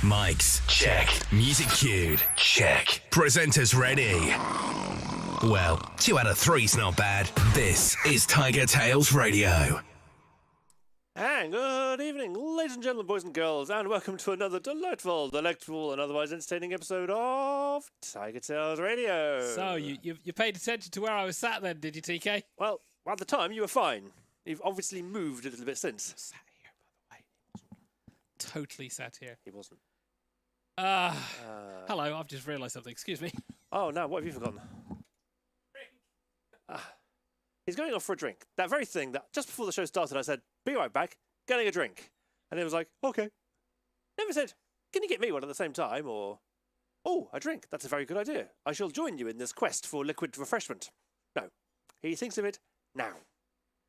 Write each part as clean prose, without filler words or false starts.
Mics, check. Music cued, check. Presenters ready. Well, 2 out of 3's not bad. This is TigerTails Radio. And good evening, ladies and gentlemen, boys and girls, and welcome to another delightful, delectable, and otherwise entertaining episode of TigerTails Radio. So, you paid attention to where I was sat then, did you, TK? Well, at the time, you were fine. You've obviously moved a little bit since. Sat here, by the way. Totally sat here. He wasn't. Hello, I've just realised something. Excuse me. Oh, no, what have you forgotten? He's going off for a drink. That very thing that just before the show started, I said, be right back, getting a drink. And he was like, okay. Never said, can you get me one at the same time? Or, oh, a drink. That's a very good idea. I shall join you in this quest for liquid refreshment. No. He thinks of it now.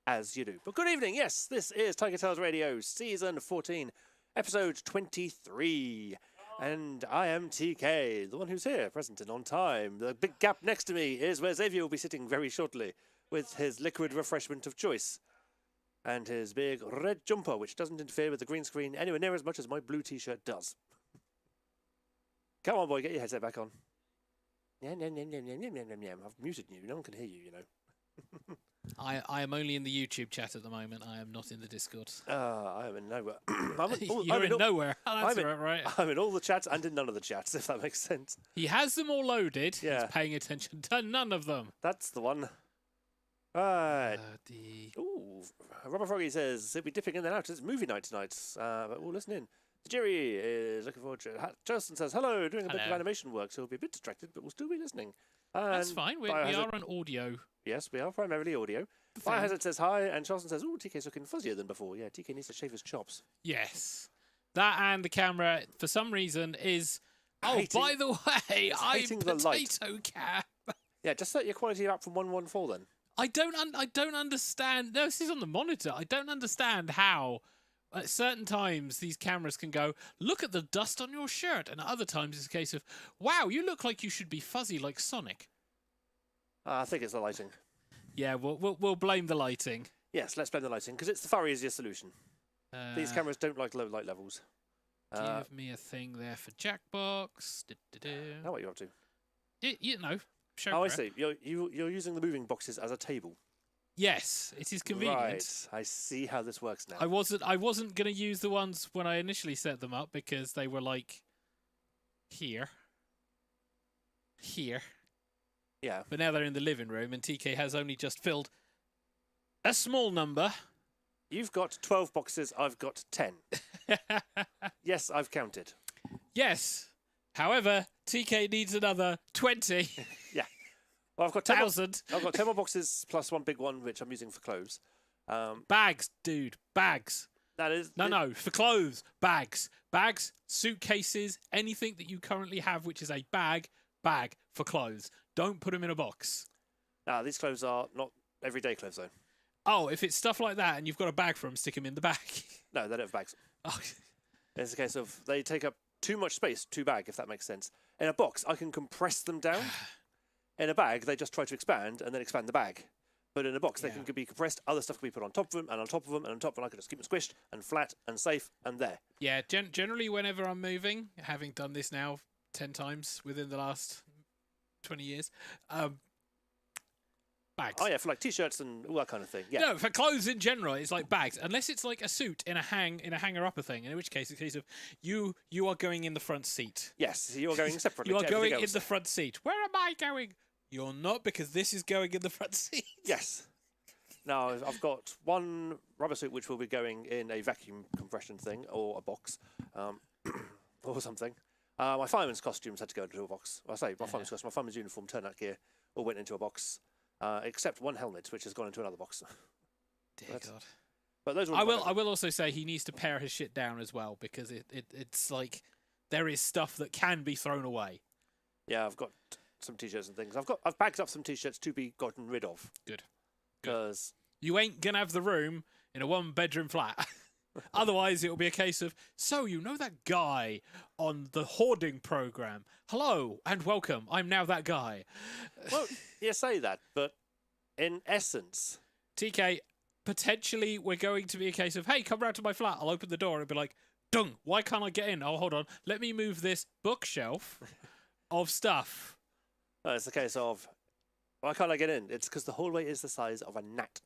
As you do. But good evening. Yes, this is TigerTails Radio, Season 14, Episode 23. And I am TK, the one who's here, present and on time. The big gap next to me is where Xavier will be sitting very shortly with his liquid refreshment of choice and his big red jumper, which doesn't interfere with the green screen anywhere near as much as my blue t-shirt does. Come on, boy, get your headset back on. I've muted you. No one can hear you, you know. I am only in the YouTube chat at the moment. I am not in the Discord. I am in nowhere. You're in nowhere. Oh, that's right. I'm in all the chats and in none of the chats, if that makes sense. He has them all loaded. Yeah. He's paying attention to none of them. That's the one. Right. Ooh, Robert Froggy says he'll be dipping in and out. It's movie night tonight, but we'll listen in. Jerry is looking forward to it. Justin says, hello, doing a bit of animation work, so we'll be a bit distracted, but we'll still be listening. That's fine. We are on audio. Yes, we are primarily audio. Firehazard says hi, and Charleston says, ooh, TK's looking fuzzier than before. Yeah, TK needs to shave his chops. Yes. That and the camera, for some reason, is... by the way, I'm potato cap. Yeah, just set your quality up from 114 then. I don't understand. No, this is on the monitor. I don't understand how at certain times these cameras can go, look at the dust on your shirt, and at other times it's a case of, wow, you look like you should be fuzzy like Sonic. I think it's the lighting. Yeah, we'll blame the lighting. Yes, let's blame the lighting, because it's the far easiest solution. These cameras don't like low light levels. Give me a thing there for Jackbox. Now what are you up to? You know, show. Oh, I see. You're using the moving boxes as a table. Yes, it is convenient. Right, I see how this works now. I wasn't going to use the ones when I initially set them up because they were like here. Yeah. But now they're in the living room, and TK has only just filled a small number. You've got 12 boxes. I've got 10. Yes, I've counted. Yes. However, TK needs another 20,000. Yeah. Well, I've got 10 more boxes plus one big one, which I'm using for clothes. Bags, dude. Bags. That is... No, for clothes. Bags. Bags, suitcases, anything that you currently have, which is a bag for clothes. Don't put them in a box. Now, these clothes are not everyday clothes, though. Oh, if it's stuff like that and you've got a bag for them, stick them in the bag. No, they don't have bags. Oh. It's a case of they take up too much space to bag, if that makes sense. In a box, I can compress them down. In a bag, they just try to expand and then expand the bag. But in a box, they can be compressed. Other stuff can be put on top of them and on top of them and on top of them. I can just keep them squished and flat and safe and there. Yeah, generally whenever I'm moving, having done this now 10 times within the last 20 years, bags. Oh, yeah, for like T-shirts and all that kind of thing. Yeah. No, for clothes in general, it's like bags. Unless it's like a suit in a hanger-upper thing, in which case it's a case of you are going in the front seat. Yes, you're going separately. You are to going everything in the front seat. Where am I going? You're not, because this is going in the front seat. Yes. Now, I've got one rubber suit which will be going in a vacuum compression thing or a box or something. My fireman's costumes had to go into a box. I say my fireman's costume, my fireman's uniform, turnout gear all went into a box, except one helmet which has gone into another box. Dear God. But those I will also say he needs to pare his shit down as well, because it's like there is stuff that can be thrown away. Yeah, I've got some T-shirts and things. I've bagged up some T-shirts to be gotten rid of. Good. Because you ain't gonna have the room in a 1-bedroom flat. Otherwise, it'll be a case of, so you know that guy on the hoarding program? Hello and welcome. I'm now that guy. Well, you say that, but in essence, TK, potentially we're going to be a case of, hey, come round to my flat. I'll open the door and be like, dung, why can't I get in? Oh, hold on. Let me move this bookshelf of stuff. It's the case of, why can't I get in? It's because the hallway is the size of a gnat,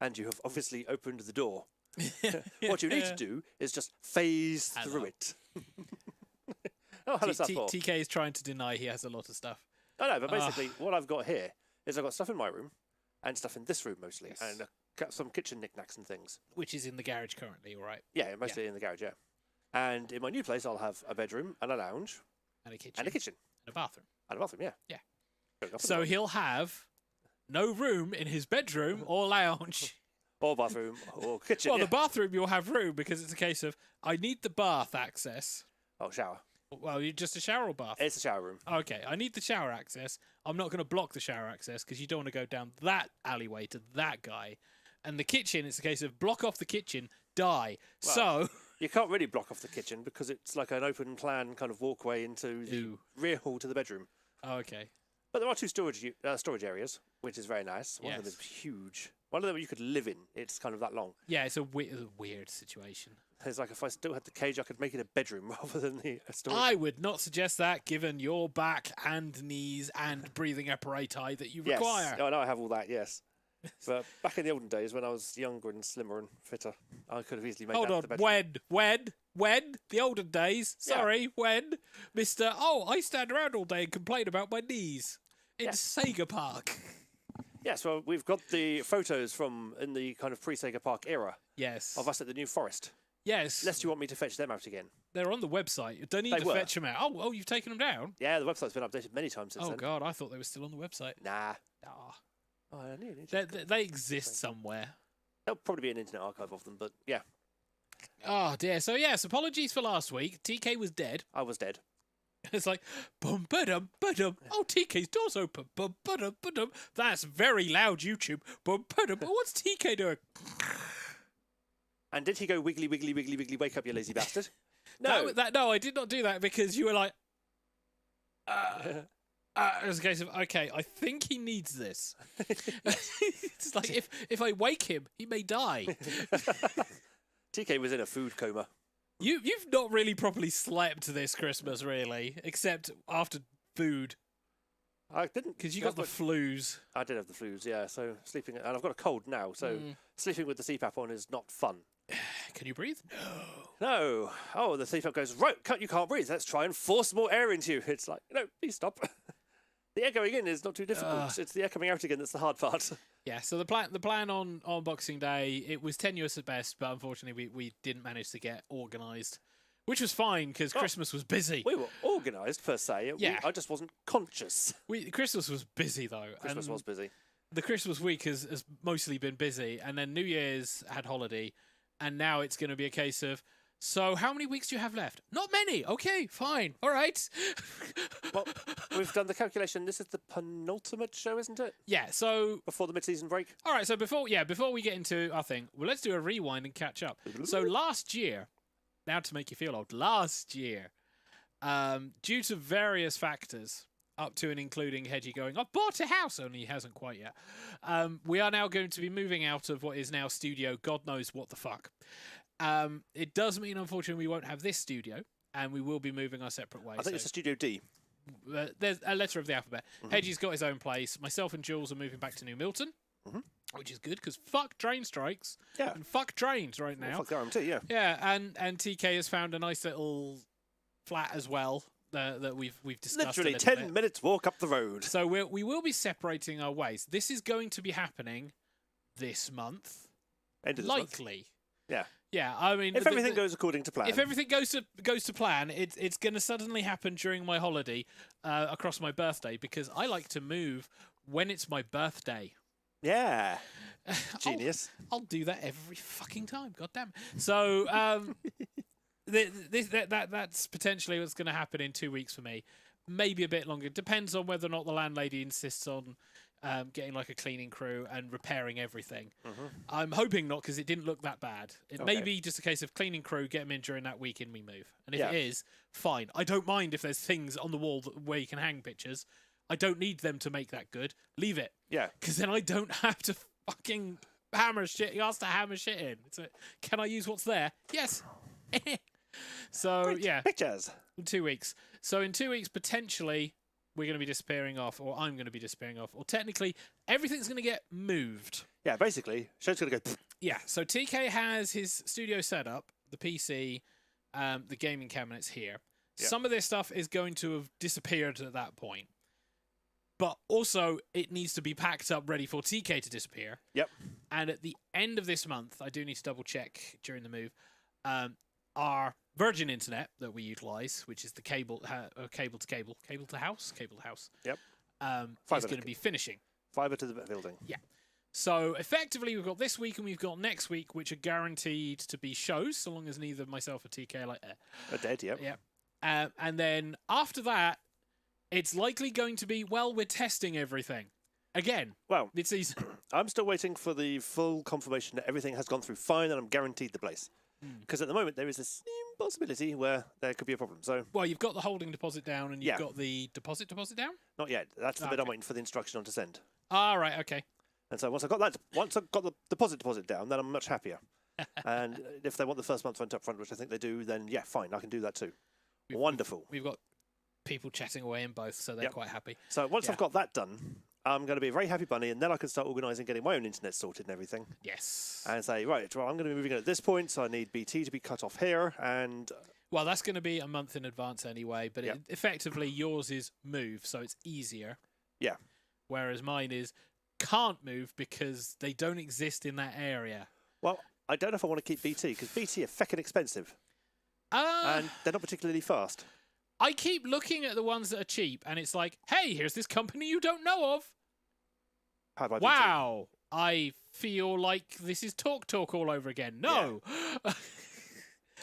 and you have obviously opened the door. What you need to do is just phase through it. Oh, hello, TK is trying to deny he has a lot of stuff. I know, but basically what I've got here is I've got stuff in my room and stuff in this room mostly, and some kitchen knickknacks and things. Which is in the garage currently, all right? Yeah, mostly in the garage, yeah. And in my new place, I'll have a bedroom and a lounge. And a kitchen. And a kitchen. And a bathroom. And a bathroom, yeah. Yeah. So he'll have no room in his bedroom or lounge. Or bathroom, or kitchen. Well, the bathroom you'll have room, because it's a case of, I need the bath access. Oh, shower. Well, you just a shower or bath? It's a shower room. Okay, I need the shower access. I'm not going to block the shower access, because you don't want to go down that alleyway to that guy. And the kitchen, it's a case of block off the kitchen, die. Well, so you can't really block off the kitchen, because it's like an open plan kind of walkway into the rear hall to the bedroom. Oh, okay. But there are two storage areas, which is very nice. One of them is huge. One of them you could live in. It's kind of that long. Yeah, it's a weird situation. It's like if I still had the cage, I could make it a bedroom rather than the storage. I would not suggest that, given your back and knees and breathing apparatus that you require. Oh, no, I have all that, yes. But back in the olden days, when I was younger and slimmer and fitter, I could have easily made that the bedroom. When? The olden days? Sorry, when? Mr. Oh, I stand around all day and complain about my knees. In Sega Park. Yes, well, we've got the photos from in the kind of pre-Sega Park era. Yes. Of us at the New Forest. Yes. Unless you want me to fetch them out again. They're on the website. You don't need to fetch them out. Oh, you've taken them down? Yeah, the website's been updated many times since then. Oh, God, I thought they were still on the website. Nah. Oh. Oh, they exist somewhere. There'll probably be an internet archive of them, but yeah. Oh, dear. So, yes, apologies for last week. TK was dead. I was dead. It's like, bum ba-dum, ba-dum. Oh, TK's door's open. Bum ba-dum, ba-dum. That's very loud, YouTube. Bum ba-dum. What's TK doing? And did he go wiggly, wiggly, wiggly, wiggly, wake up, you lazy bastard? No. No, I did not do that, because you were like, it was a case of, okay, I think he needs this. It's like, if I wake him, he may die. TK was in a food coma. You've not really properly slept this Christmas, really, except after food. I didn't. Because you got the flus. I did have the flus, yeah. So sleeping, and I've got a cold now, so sleeping with the CPAP on is not fun. Can you breathe? No. Oh, the thief goes, right, you can't breathe. Let's try and force more air into you. It's like, no, please stop. The air going in is not too difficult. It's the air coming out again that's the hard part. Yeah, so the plan on Boxing Day, it was tenuous at best, but unfortunately we didn't manage to get organised, which was fine because Christmas was busy. We were organised per se. I just wasn't conscious. Christmas was busy though. Christmas was busy. The Christmas week has mostly been busy, and then New Year's had holiday, and now it's going to be a case of, so how many weeks do you have left? Not many. Okay, fine. All right. Well, we've done the calculation. This is the penultimate show, isn't it? Yeah, so... Before the mid-season break? All right, so before we get into our thing, well, let's do a rewind and catch up. So last year, now to make you feel old, last year, due to various factors, up to and including Hedgie going, I've bought a house, only he hasn't quite yet, we are now going to be moving out of what is now studio God knows what the fuck. It does mean, unfortunately, we won't have this studio, and we will be moving our separate ways. I think it's a Studio D. There's a letter of the alphabet. Hedgie's got his own place. Myself and Jules are moving back to New Milton, which is good, because fuck train strikes. Yeah. And fuck trains right now. Fuck the RMT, yeah. Yeah, and TK has found a nice little flat as well that we've discussed. Literally 10 minutes walk up the road. So we will be separating our ways. This is going to be happening this month. End of this likely. month. Yeah. Yeah, I mean, if everything goes according to plan. If everything goes to plan, it's going to suddenly happen during my holiday, across my birthday, because I like to move when it's my birthday. Yeah. Genius. I'll do that every fucking time. God damn. So that's potentially what's going to happen in 2 weeks for me. Maybe a bit longer. Depends on whether or not the landlady insists on getting like a cleaning crew and repairing everything. I'm hoping not, because it didn't look that bad. It may be just a case of cleaning crew, get them in during that week and we move. And if it is, fine. I don't mind if there's things on the wall where you can hang pictures. I don't need them to make that good. Leave it. Yeah. Because then I don't have to fucking hammer shit. He has to hammer shit in. Can I use what's there? Yes. So, great. Yeah. Pictures. In 2 weeks. So in 2 weeks, potentially, we're going to be disappearing off, or I'm going to be disappearing off, or technically, everything's going to get moved. Yeah, basically, show's going to go... Yeah, so TK has his studio set up, the PC, the gaming cabinets here. Yep. Some of this stuff is going to have disappeared at that point. But also, it needs to be packed up ready for TK to disappear. Yep. And at the end of this month, I do need to double check during the move, our Virgin Internet that we utilise, which is the cable to house. Yep. Is going to be finishing. Fibre to the building. Yeah. So effectively, we've got this week and we've got next week, which are guaranteed to be shows, so long as neither myself or TK are dead. Yep. Yeah. And then after that, it's likely going to be, well, we're testing everything again. Well, mid-season. I'm still waiting for the full confirmation that everything has gone through fine and I'm guaranteed the place. Because at the moment there is this possibility where there could be a problem. So, well, you've got the holding deposit down and you've got the deposit down? Not yet. That's the bit I'm waiting for the instruction on to send. Ah, right, okay. And so once I've got the deposit down, then I'm much happier. And if they want the first month rent up front, which I think they do, then yeah, fine, I can do that too. Wonderful. We've got people chatting away in both, so they're quite happy. So once I've got that done, I'm going to be a very happy bunny, and then I can start organising getting my own internet sorted and everything. Yes. And say, right, well, I'm going to be moving in at this point, so I need BT to be cut off here, and... Well, that's going to be a month in advance anyway, but effectively yours is move, so it's easier. Yeah. Whereas mine is can't move because they don't exist in that area. Well, I don't know if I want to keep BT, because BT are feckin' expensive. And they're not particularly fast. I keep looking at the ones that are cheap, and it's like, hey, here's this company you don't know of. How do I wow, I feel like this is Talk all over again. No. Yeah.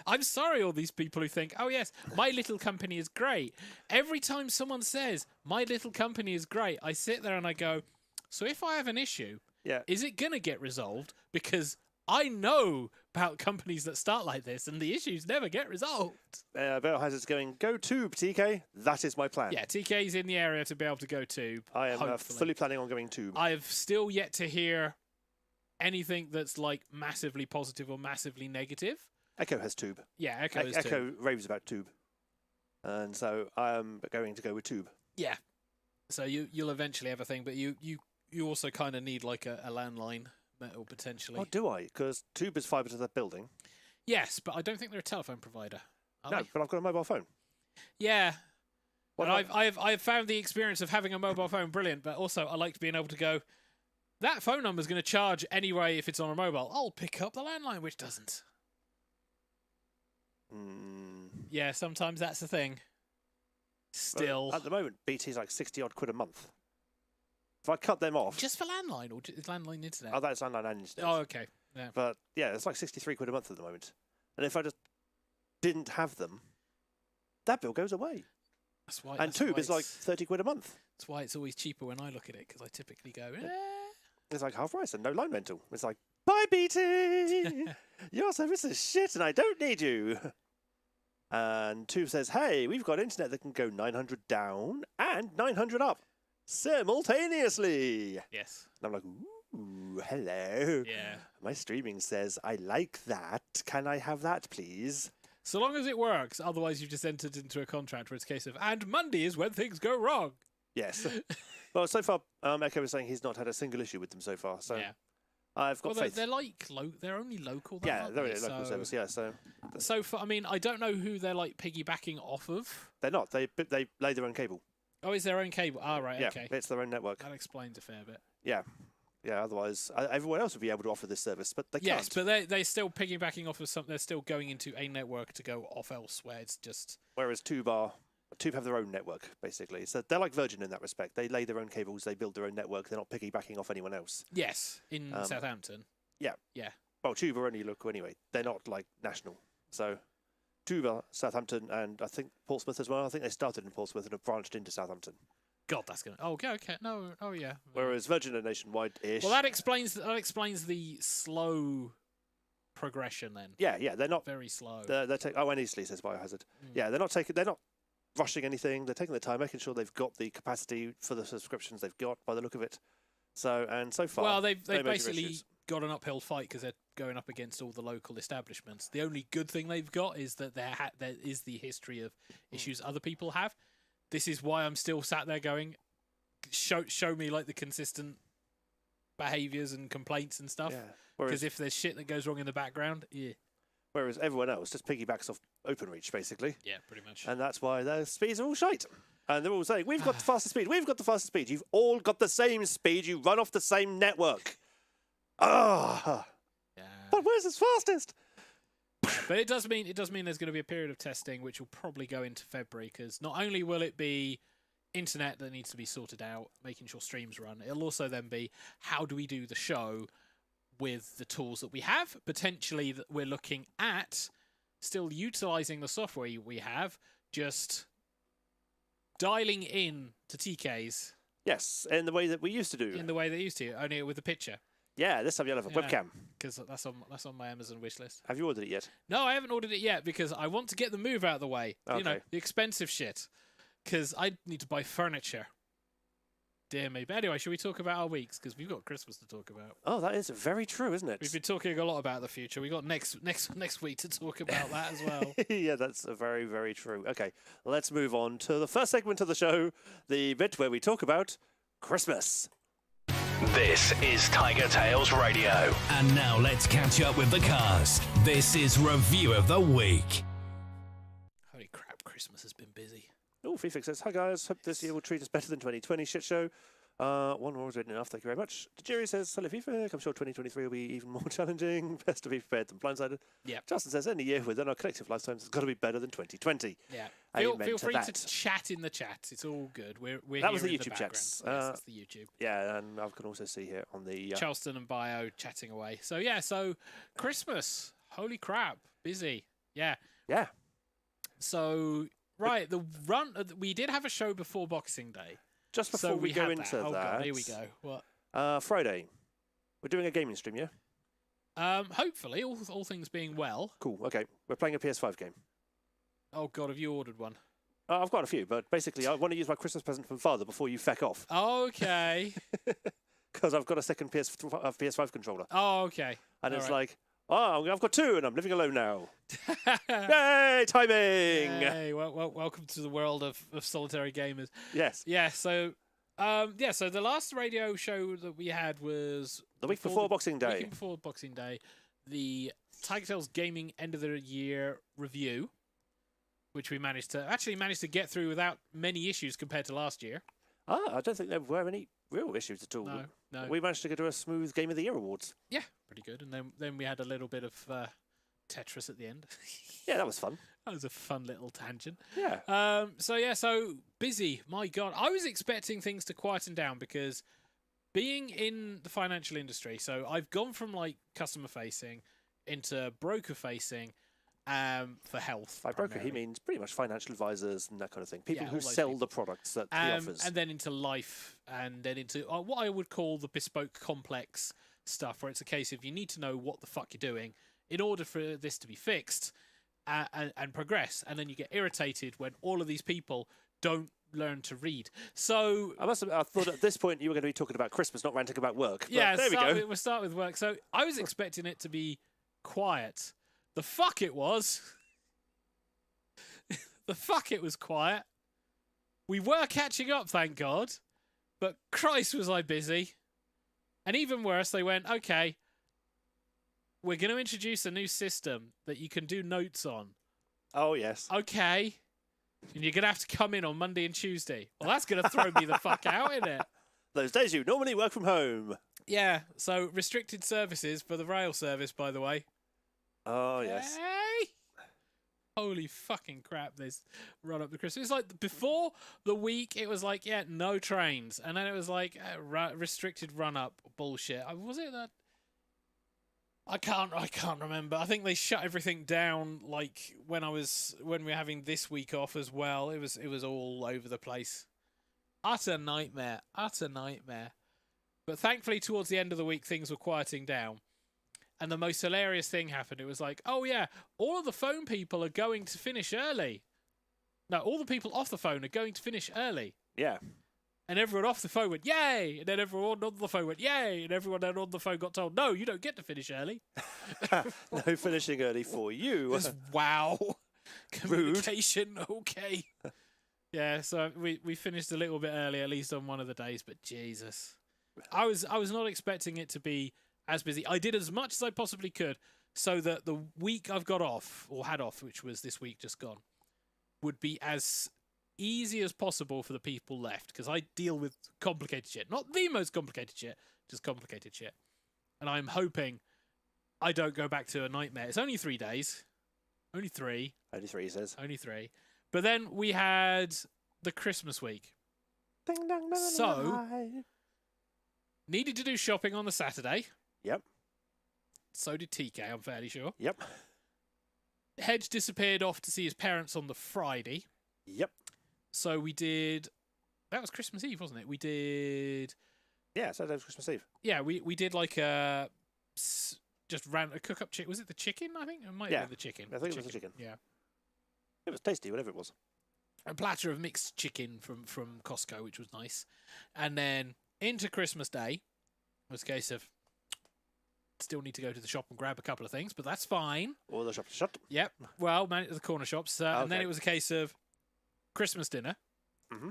I'm sorry, all these people who think, oh, yes, my little company is great. Every time someone says, my little company is great, I sit there and I go, so if I have an issue, is it going to get resolved? Because I know about companies that start like this and the issues never get resolved. Bellhazard's going, go tube, TK. That is my plan. Yeah, TK's in the area to be able to go tube. I am fully planning on going tube. I have still yet to hear anything that's like massively positive or massively negative. Echo has tube. Yeah, Echo has Echo tube. raves about tube. And so I'm going to go with tube. Yeah. So you'll eventually have a thing, but you also kind of need like a landline. Or potentially. Oh, do I? Because tube is fibre to the building. Yes, but I don't think they're a telephone provider. Are No, they? but I've got a mobile phone. Yeah. What And I've found the experience of having a mobile phone brilliant, but also I like being able to go, that phone number is going to charge anyway if it's on a mobile. I'll pick up the landline, which doesn't. Yeah, sometimes that's the thing. Still. Well, at the moment, BT's like 60 odd quid a month. If I cut them off. Just for landline, or is landline internet? Oh, that's landline and internet. Oh, okay. Yeah. But yeah, it's like 63 quid a month at the moment. And if I just didn't have them, that bill goes away. That's why. And tube is like 30 quid a month. That's why it's always cheaper when I look at it, because I typically go, It's like half price and no line rental. It's like, bye BT! Your service is shit and I don't need you. And Tube says, hey, we've got internet that can go 900 down and 900 up simultaneously. Yes. And I'm like, ooh, hello. Yeah. My streaming says, I like that. Can I have that, please? So long as it works. Otherwise, you've just entered into a contract where it's a case of, and Monday is when things go wrong. Yes. Well, so far, Echo was saying he's not had a single issue with them so far. So Yeah. I've got faith. They're like they're only local. Though, Yeah, aren't they're they? a local service. Yeah, so So far, I mean, I don't know who they're like piggybacking off of. they're not. They lay their own cable. Oh, it's their own cable. Ah, right. Yeah, Okay. it's their own network. That explains a fair bit. Yeah, yeah. Otherwise, everyone else would be able to offer this service, but they Yes, can't. but they're still piggybacking off of something. They're still going into a network to go off elsewhere. It's just Whereas Tube have their own network basically. So they're like Virgin in that respect. They lay their own cables. They build their own network. They're not piggybacking off anyone else. yes in Southampton. Yeah. Yeah. Well, Tube are only local anyway. They're not like national. So Tube are Southampton and I think Portsmouth as well. I think they started in Portsmouth and have branched into Southampton. God, that's gonna. Oh, okay. No. Oh, yeah. Whereas Virgin are nationwide-ish. Well, that explains the slow progression then. Yeah. They're not Very slow. They're and Eastleigh says Biohazard. Yeah, they're not rushing anything. They're taking their time, making sure they've got the capacity for the subscriptions they've got by the look of it. So far, Well, they've no major basically issues. got an uphill fight because they're going up against all the local establishments. The only good thing they've got is that there is the history of issues other people have. This is why I'm still sat there going, show me like the consistent behaviours and complaints and stuff. Yeah. Because if there's shit that goes wrong in the background, yeah. Whereas everyone else just piggybacks off OpenReach, basically. Yeah, pretty much. And that's why their speeds are all shite. And they're all saying, we've got the fastest speed. We've got the fastest speed. You've all got the same speed. You run off the same network. Ah. Yeah. But where's its fastest? But it does mean there's going to be a period of testing which will probably go into February, because not only will it be internet that needs to be sorted out, making sure streams run, it'll also then be how do we do the show with the tools that we have. Potentially that we're looking at still utilising the software we have, just dialing in to TKs. Yes, in the way that we used to do. In the way they used to, only with a picture. Yeah, this time you'll have a webcam. Because that's on my Amazon wish list. Have you ordered it yet? No, I haven't ordered it yet because I want to get the move out of the way. Okay. You know, the expensive shit. Because I need to buy furniture. Dear me. But anyway, should we talk about our weeks? Because we've got Christmas to talk about. Oh, that is very true, isn't it? We've been talking a lot about the future. We got next week to talk about that as well. Yeah, that's very, very true. Okay, let's move on to the first segment of the show, the bit where we talk about Christmas. This is TigerTails Radio. And now let's catch up with the cast. This is Review of the Week. Holy crap, Christmas has been busy. Oh, Fifix says, hi guys, hope this year will treat us better than 2020 shit show. One more was written enough, thank you very much. Jerry says, hello Fifix, I'm sure 2023 will be even more challenging. Best to be prepared than blindsided. Yeah. Justin says, any year within our collective lifetimes has got to be better than 2020. Yeah. Amen Feel free that. to chat in the chat. It's all good. We're That was here the in YouTube background. chats. Yes, that's the YouTube. Yeah, and I can also see here on the... Charleston and Bio chatting away. So yeah, Christmas. Holy crap, busy. Yeah. Yeah. So right, we did have a show before Boxing Day. Just before So we go into that. Oh that... God, here we go. What? Friday. We're doing a gaming stream, yeah? Hopefully, all things being well. Cool, okay. We're playing a PS5 game. Oh God, have you ordered one? I've got a few, but basically I want to use my Christmas present from Father before you feck off. Okay. Because I've got a second PS5 controller. Oh, okay. And All it's right. like, oh, I've got two and I'm living alone now. Yay, timing! Hey, welcome to the world of solitary gamers. Yes. Yeah, so so the last radio show that we had was The week before Boxing The Day. week before Boxing Day, the TigerTails Gaming End of the Year review, which we managed to get through without many issues compared to last year. I don't think there were any real issues at all. No. We managed to get to a smooth Game of the Year awards. Yeah, pretty good. And then we had a little bit of Tetris at the end. Yeah, that was fun. That was a fun little tangent. Yeah. So busy. My God, I was expecting things to quieten down because being in the financial industry, so I've gone from like customer facing into broker facing for health. By broker, he means pretty much financial advisors and that kind of thing. People who sell the products that he offers. And then into life, and then into what I would call the bespoke complex stuff, where it's a case of you need to know what the fuck you're doing in order for this to be fixed and progress. And then you get irritated when all of these people don't learn to read. So I thought at this point you were going to be talking about Christmas, not ranting about work. But yeah, there we go. We'll start with work. So I was expecting it to be quiet. The fuck it was. The fuck it was quiet. We were catching up, thank God. But Christ was I busy. And even worse, they went, okay, we're going to introduce a new system that you can do notes on. Oh, yes. Okay. And you're going to have to come in on Monday and Tuesday. Well, that's going to throw me the fuck out, isn't it? Those days you normally work from home. Yeah, so restricted services for the rail service, by the way. Oh, yes. Hey! Holy fucking crap, this run up to Christmas. It's like before the week, it was like, yeah, no trains. And then it was like restricted run up bullshit. Was it that? I can't remember. I think they shut everything down like when we were having this week off as well. It was all over the place. Utter nightmare. But thankfully towards the end of the week things were quieting down. And the most hilarious thing happened. It was like, oh yeah, all of the phone people are going to finish early. No, all the people off the phone are going to finish early. Yeah. And everyone off the phone went, yay! And then everyone on the phone went, yay! And everyone then on the phone got told, no, you don't get to finish early. No finishing early for you. Wow. Communication, okay. Yeah, so we finished a little bit early, at least on one of the days, but Jesus. I was not expecting it to be as busy. I did as much as I possibly could so that the week I've got off, or had off, which was this week just gone, would be as easy as possible for the people left, because I deal with complicated shit. Not the most complicated shit, just complicated shit. And I'm hoping I don't go back to a nightmare. It's only 3 days. Only 3. Only 3, he says. Only 3. But then we had the Christmas week. Ding, dong, dong, So, needed to do shopping on the Saturday. Yep. So did TK, I'm fairly sure. Yep. Hedge disappeared off to see his parents on the Friday. Yep. So we did... That was Christmas Eve, wasn't it? We did... Yeah, Saturday was Christmas Eve. Yeah, we did like a... Just ran a cook-up chicken. Was it the chicken, I think? It might have been the chicken. I think it was the chicken. Yeah. It was tasty, whatever it was. A platter of mixed chicken from Costco, which was nice. And then into Christmas Day was a case of still need to go to the shop and grab a couple of things, but that's fine. All the shops shut. Yep. Well, the corner shops. And then it was a case of Christmas dinner. Mm-hmm.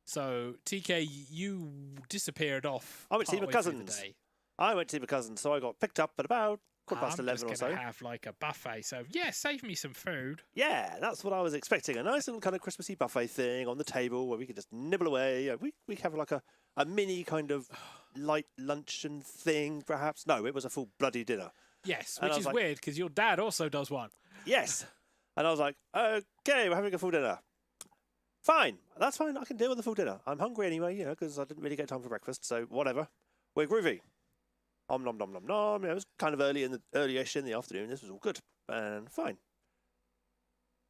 So, TK, you disappeared off. I went to see my cousins. I went to see my cousins, so I got picked up at about 11:15 or so. I'm just going to have like a buffet, so yeah, save me some food. Yeah, that's what I was expecting. A nice little kind of Christmassy buffet thing on the table where we could just nibble away. We have like a mini kind of light luncheon thing, perhaps. No, it was a full bloody dinner. Yes, which is like, weird because your dad also does one. Yes. And I was like, okay, we're having a full dinner. Fine, that's fine. I can deal with the full dinner. I'm hungry anyway, because I didn't really get time for breakfast, so whatever. We're groovy. Nom nom nom nom nom. It was kind of early-ish in the afternoon. This was all good and fine.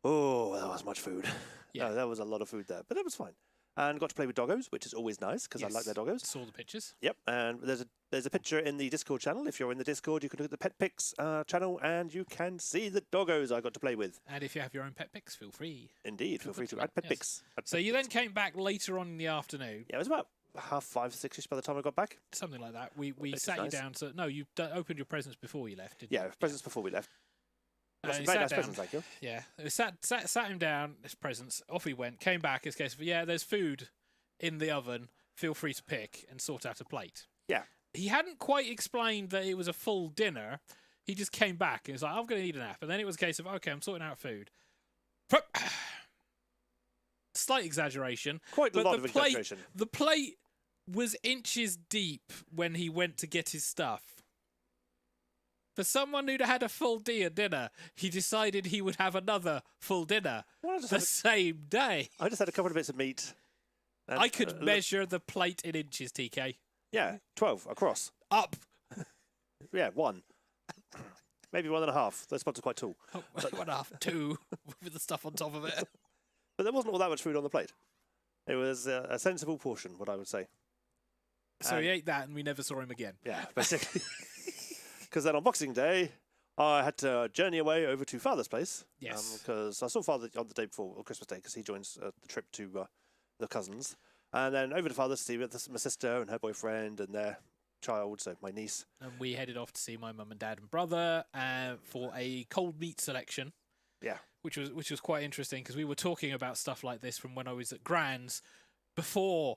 Oh, that was much food. Yeah, there was a lot of food there, but that was fine. And got to play with doggos, which is always nice because I like their doggos. Saw the pictures. Yep, and there's a picture in the Discord channel. If you're in the Discord, you can look at the Pet Pics channel and you can see the doggos I got to play with. And if you have your own Pet Pics, feel free. Indeed, feel free to add Pet Pics. So you then came back later on in the afternoon. Yeah, it was about 5:30, 6ish by the time I got back. Something like that. We sat you down. No, you opened your presents before you left, didn't you? Yeah, presents before we left. Very nice presents, thank you. Yeah, we sat him down, his presents, off he went, came back, his case of, there's food in the oven, feel free to pick and sort out a plate. Yeah. He hadn't quite explained that it was a full dinner. He just came back and was like, I'm going to need a nap. And then it was a case of, okay, I'm sorting out food. Slight exaggeration. Quite a but lot the of plate, exaggeration. The plate was inches deep when he went to get his stuff. For someone who'd had a full dinner, he decided he would have another full dinner the same day. I just had a couple of bits of meat. And, I could measure the plate in inches, TK. Yeah, 12 across. Up. Yeah, 1. Maybe 1.5. Those spots are quite tall. Oh, 1.5, 2, with the stuff on top of it. But there wasn't all that much food on the plate. It was a sensible portion, what I would say. So he ate that and we never saw him again. Yeah, basically. Because then on Boxing Day, I had to journey away over to Father's place. Yes. Because I saw Father on the day before, or Christmas Day, because he joins the trip to the cousins. And then over to Father's to see my sister and her boyfriend and their child, so my niece. And we headed off to see my mum and dad and brother for a cold meat selection. Yeah. Which was quite interesting because we were talking about stuff like this from when I was at Grand's before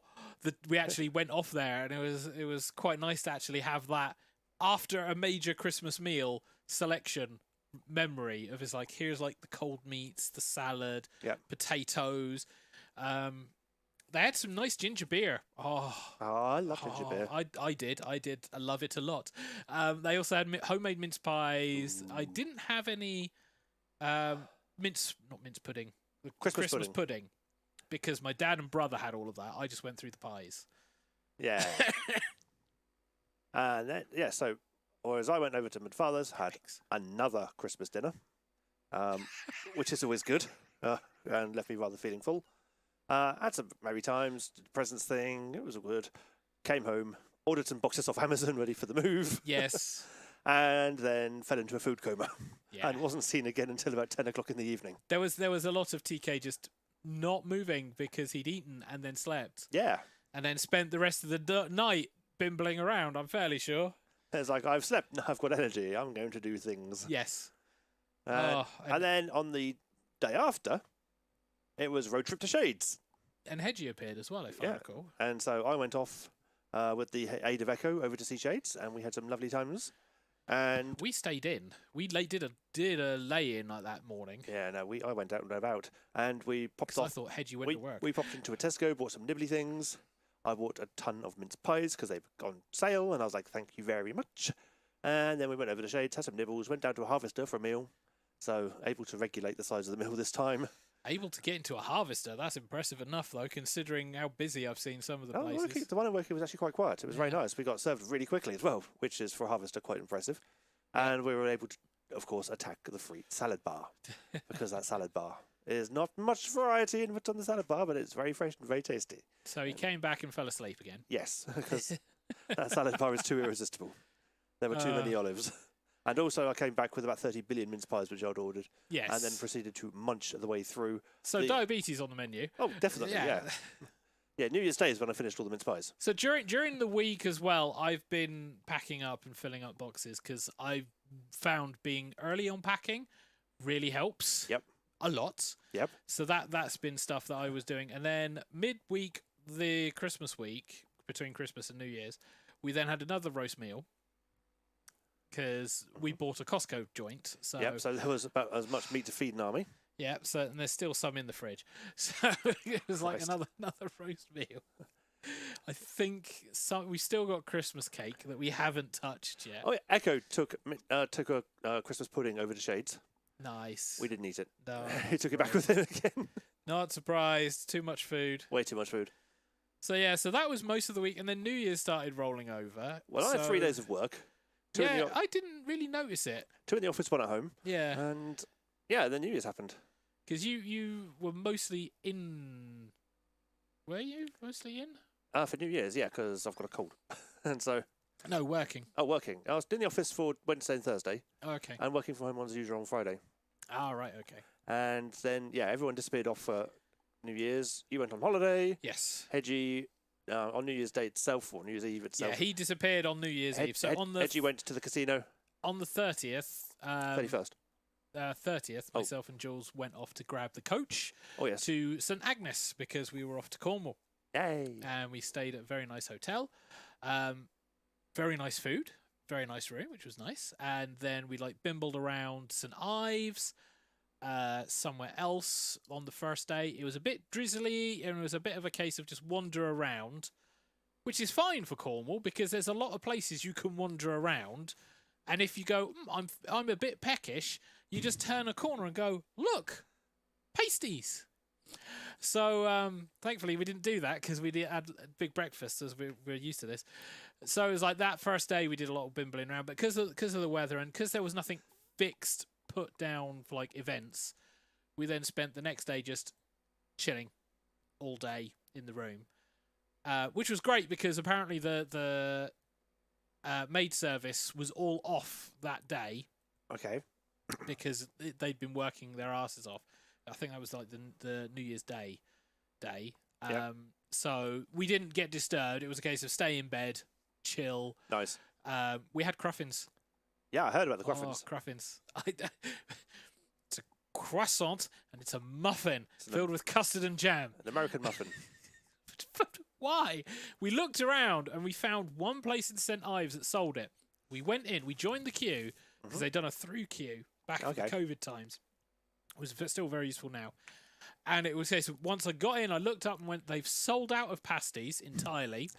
we actually went off there, and it was quite nice to actually have that after a major Christmas meal selection memory of it's like, here's like the cold meats, the salad, potatoes. They had some nice ginger beer. Oh, I love ginger beer. I did. I love it a lot. They also had homemade mince pies. Ooh. I didn't have any not mince pudding, Christmas pudding, because my dad and brother had all of that. I just went through the pies. Yeah. And then, so whereas I went over to my father's, had another Christmas dinner, which is always good, and left me rather feeling full. Had some merry times, did the presents thing, it was all good. Came home, ordered some boxes off Amazon ready for the move. Yes. And then fell into a food coma. Yeah. And wasn't seen again until about 10 o'clock in the evening. There was a lot of TK just not moving because he'd eaten and then slept. Yeah. And then spent the rest of the night bimbling around, I'm fairly sure. It's like, I've slept, now I've got energy, I'm going to do things. Yes. And then on the day after, it was road trip to Shades. And Hedgie appeared as well, if I recall. And so I went off with the aid of Echo over to see Shades, and we had some lovely times. And we stayed in. We did a lay-in like that morning. Yeah, no, I went out and about, and we popped off. I thought Hedgie went to work. We popped into a Tesco, bought some nibbly things. I bought a ton of mince pies because they've gone sale, and I was like, thank you very much. And then we went over to Shades, had some nibbles, went down to a Harvester for a meal. So able to regulate the size of the meal this time. Able to get into a Harvester, that's impressive enough, though, considering how busy I've seen some of the places. The one I'm working was actually quite quiet. It was very nice. We got served really quickly as well, which is for a Harvester quite impressive. And we were able to, of course, attack the free salad bar because that salad bar is not much variety in what's on the salad bar, but it's very fresh and very tasty. So he came back and fell asleep again? Yes, because that salad bar is too irresistible. There were too many olives. And also, I came back with about 30 billion mince pies, which I'd ordered. Yes. And then proceeded to munch the way through. So diabetes on the menu. Oh, definitely, yeah. Yeah, New Year's Day is when I finished all the mince pies. So during the week as well, I've been packing up and filling up boxes because I've found being early on packing really helps. Yep. A lot. Yep. So that's been stuff that I was doing. And then midweek, the Christmas week, between Christmas and New Year's, we then had another roast meal. Because we bought a Costco joint. So there was about as much meat to feed an army. Yeah, and there's still some in the fridge. So it was like another roast meal. I think we still got Christmas cake that we haven't touched yet. Oh, yeah. Echo took a Christmas pudding over to Shades. Nice. We didn't eat it. No. He took it back with him again. Not surprised. Too much food. Way too much food. So that was most of the week. And then New Year's started rolling over. Well, I had 3 days of work. I didn't really notice it. 2 in the office, 1 at home. Yeah. And then New Year's happened. Because you were mostly in. Were you mostly in? For New Year's, yeah, because I've got a cold. And so. No, working. Oh, working. I was in the office for Wednesday and Thursday. Oh, okay. And working from home as usual on Friday. Ah, right, okay. And then, everyone disappeared off for New Year's. You went on holiday. Yes. Hedgie. On New Year's Day itself, or New Year's Eve itself. Yeah, he disappeared on New Year's Eve. So Hedgie went to the casino. On the 30th. 31st. 30th, myself and Jules went off to grab the coach. Oh, yes. To St Agnes because we were off to Cornwall. Yay. And we stayed at a very nice hotel. Very nice food. very nice room, which was nice. And then we like bimbled around St Ives, somewhere else on the first day. It was a bit drizzly, and it was a bit of a case of just wander around, which is fine for Cornwall because there's a lot of places you can wander around. And if you go, I'm a bit peckish, you just turn a corner and go, look, pasties. So thankfully we didn't do that because we had a big breakfast as we're used to this. So it was like that first day we did a lot of bimbling around, but because of the weather and because there was nothing fixed put down for like events, we then spent the next day just chilling all day in the room, which was great because apparently the maid service was all off that day. Okay. Because they'd been working their asses off. I think that was like the New Year's Day. Yep. So we didn't get disturbed. It was a case of stay in bed, chill. Nice. We had cruffins. Yeah, I heard about the cruffins. Oh, cruffins. It's a croissant and it's a muffin filled with custard and jam. An American muffin. But why? We looked around and we found one place in St Ives that sold it. We went in, we joined the queue because they'd done a through queue back in the COVID times. It was still very useful now. And it was so once I got in, I looked up and went, they've sold out of pasties entirely.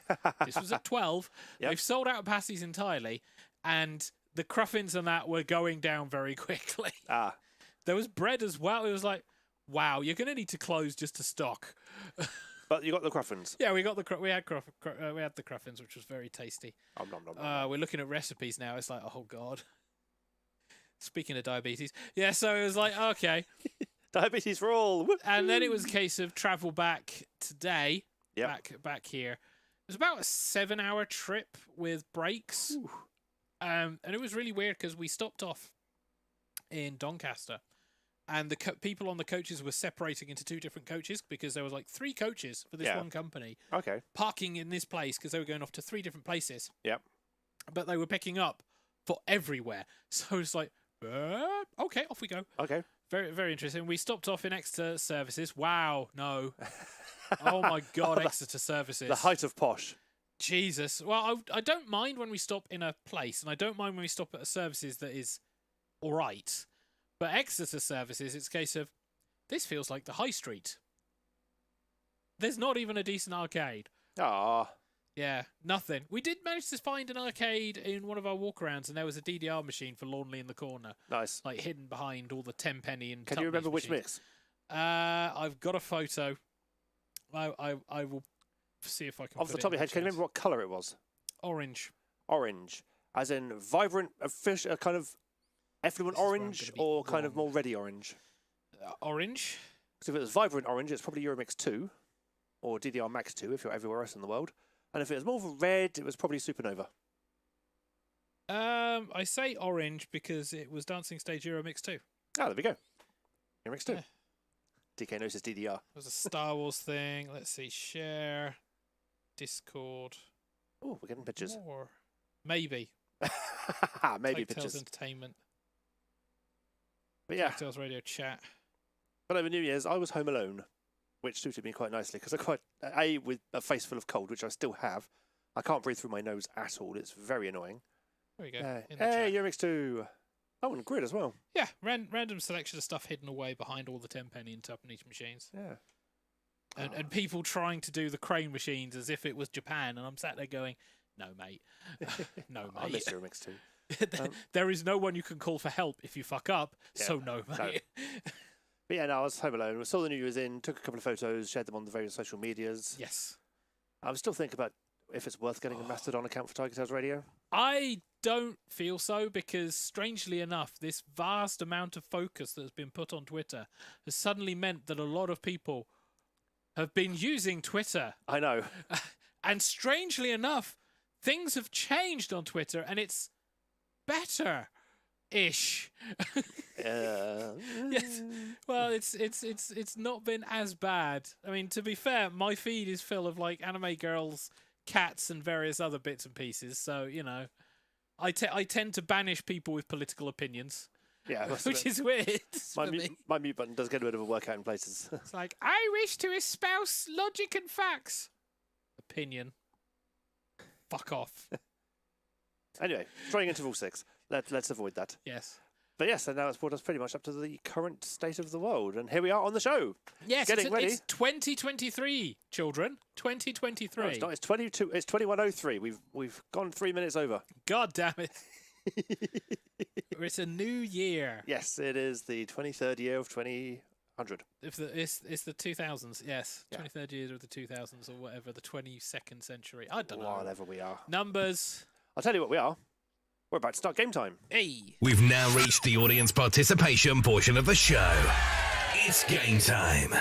This was at 12. Yep. They've sold out of pasties entirely. And the cruffins and that were going down very quickly. There was bread as well. It was like, wow, you're going to need to close just to stock. But you got the cruffins. Yeah, we had the cruffins, which was very tasty. Nom. We're looking at recipes now. It's like, oh god. Speaking of diabetes, yeah. So it was like, okay, diabetes for all. And then it was a case of travel back today. Yeah. Back here. It was about a 7-hour trip with breaks. And it was really weird because we stopped off in Doncaster. And the people on the coaches were separating into 2 different coaches because there was like 3 coaches for this one company. Okay. Parking in this place because they were going off to 3 different places. Yep. But they were picking up for everywhere. So it's like, okay, off we go. Okay. Very, very interesting. We stopped off in Exeter Services. Wow, no. Oh my God, Exeter Services. The height of posh. Jesus. Well, I don't mind when we stop in a place, and I don't mind when we stop at a services that is all right. But Exeter Services, it's a case of, this feels like the high street. There's not even a decent arcade. Ah. Yeah, nothing. We did manage to find an arcade in one of our walkarounds, and there was a DDR machine for Lawnley in the corner. Nice. Like hidden behind all the 10-penny and Can you remember which mix? I've got a photo. I will see if I can. Off the top of your head, can you remember what colour it was? Orange. Orange. As in vibrant, kind of effluent orange, or kind of more ready orange? Orange. So if it was vibrant orange, it's probably Euromix 2, or DDR Max 2 if you're everywhere else in the world. And if it was more of a red, it was probably Supernova. I say orange because it was Dancing Stage Euromix 2. Ah, there we go. Euromix 2. Yeah. DK knows his DDR. It was a Star Wars thing. Let's see. Share. Discord. Oh, we're getting pictures. More. Maybe. Maybe TigerTails pictures. Entertainment. But yeah. TigerTails Radio chat. But over New Year's, I was home alone, which suited me quite nicely because with a face full of cold, which I still have. I can't breathe through my nose at all. It's very annoying. There we go. Hey, Euromix 2. Oh, and Grid as well. Yeah, random selection of stuff hidden away behind all the 10-penny and tuppence machines. Yeah. And people trying to do the crane machines as if it was Japan, and I'm sat there going, no, mate. No, mate. I miss Euromix 2. There is no one you can call for help if you fuck up, so no, mate. No. But yeah, no, I was home alone. I saw the New Year's in, took a couple of photos, shared them on the various social medias. Yes. I was still thinking about if it's worth getting a Mastodon account for TigerTails Radio. I don't feel so because, strangely enough, this vast amount of focus that has been put on Twitter has suddenly meant that a lot of people have been using Twitter. I know. And strangely enough, things have changed on Twitter and it's better-ish. Yes. Well, it's not been as bad. I mean, to be fair, my feed is full of like anime girls, cats, and various other bits and pieces. So you know, I tend to banish people with political opinions. Yeah, which is weird. My mute button does get a bit of a workout in places. It's like, I wish to espouse logic and facts. Opinion. Fuck off. Anyway, trying interval 6. Let's avoid that. Yes. But yes, and now it's brought us pretty much up to the current state of the world. And here we are on the show. Yes, Getting ready. It's 2023, children. 2023. No, it's not. It's 22. It's 21:03. We've gone 3 minutes over. God damn it. It's a new year. Yes, it is the 23rd year of 2000. It's the 2000s, yes. Yeah. 23rd year of the 2000s or whatever, the 22nd century. I don't know. Whatever we are. Numbers. I'll tell you what we are. We're about to start game time. Hey. We've now reached the audience participation portion of the show. It's game time.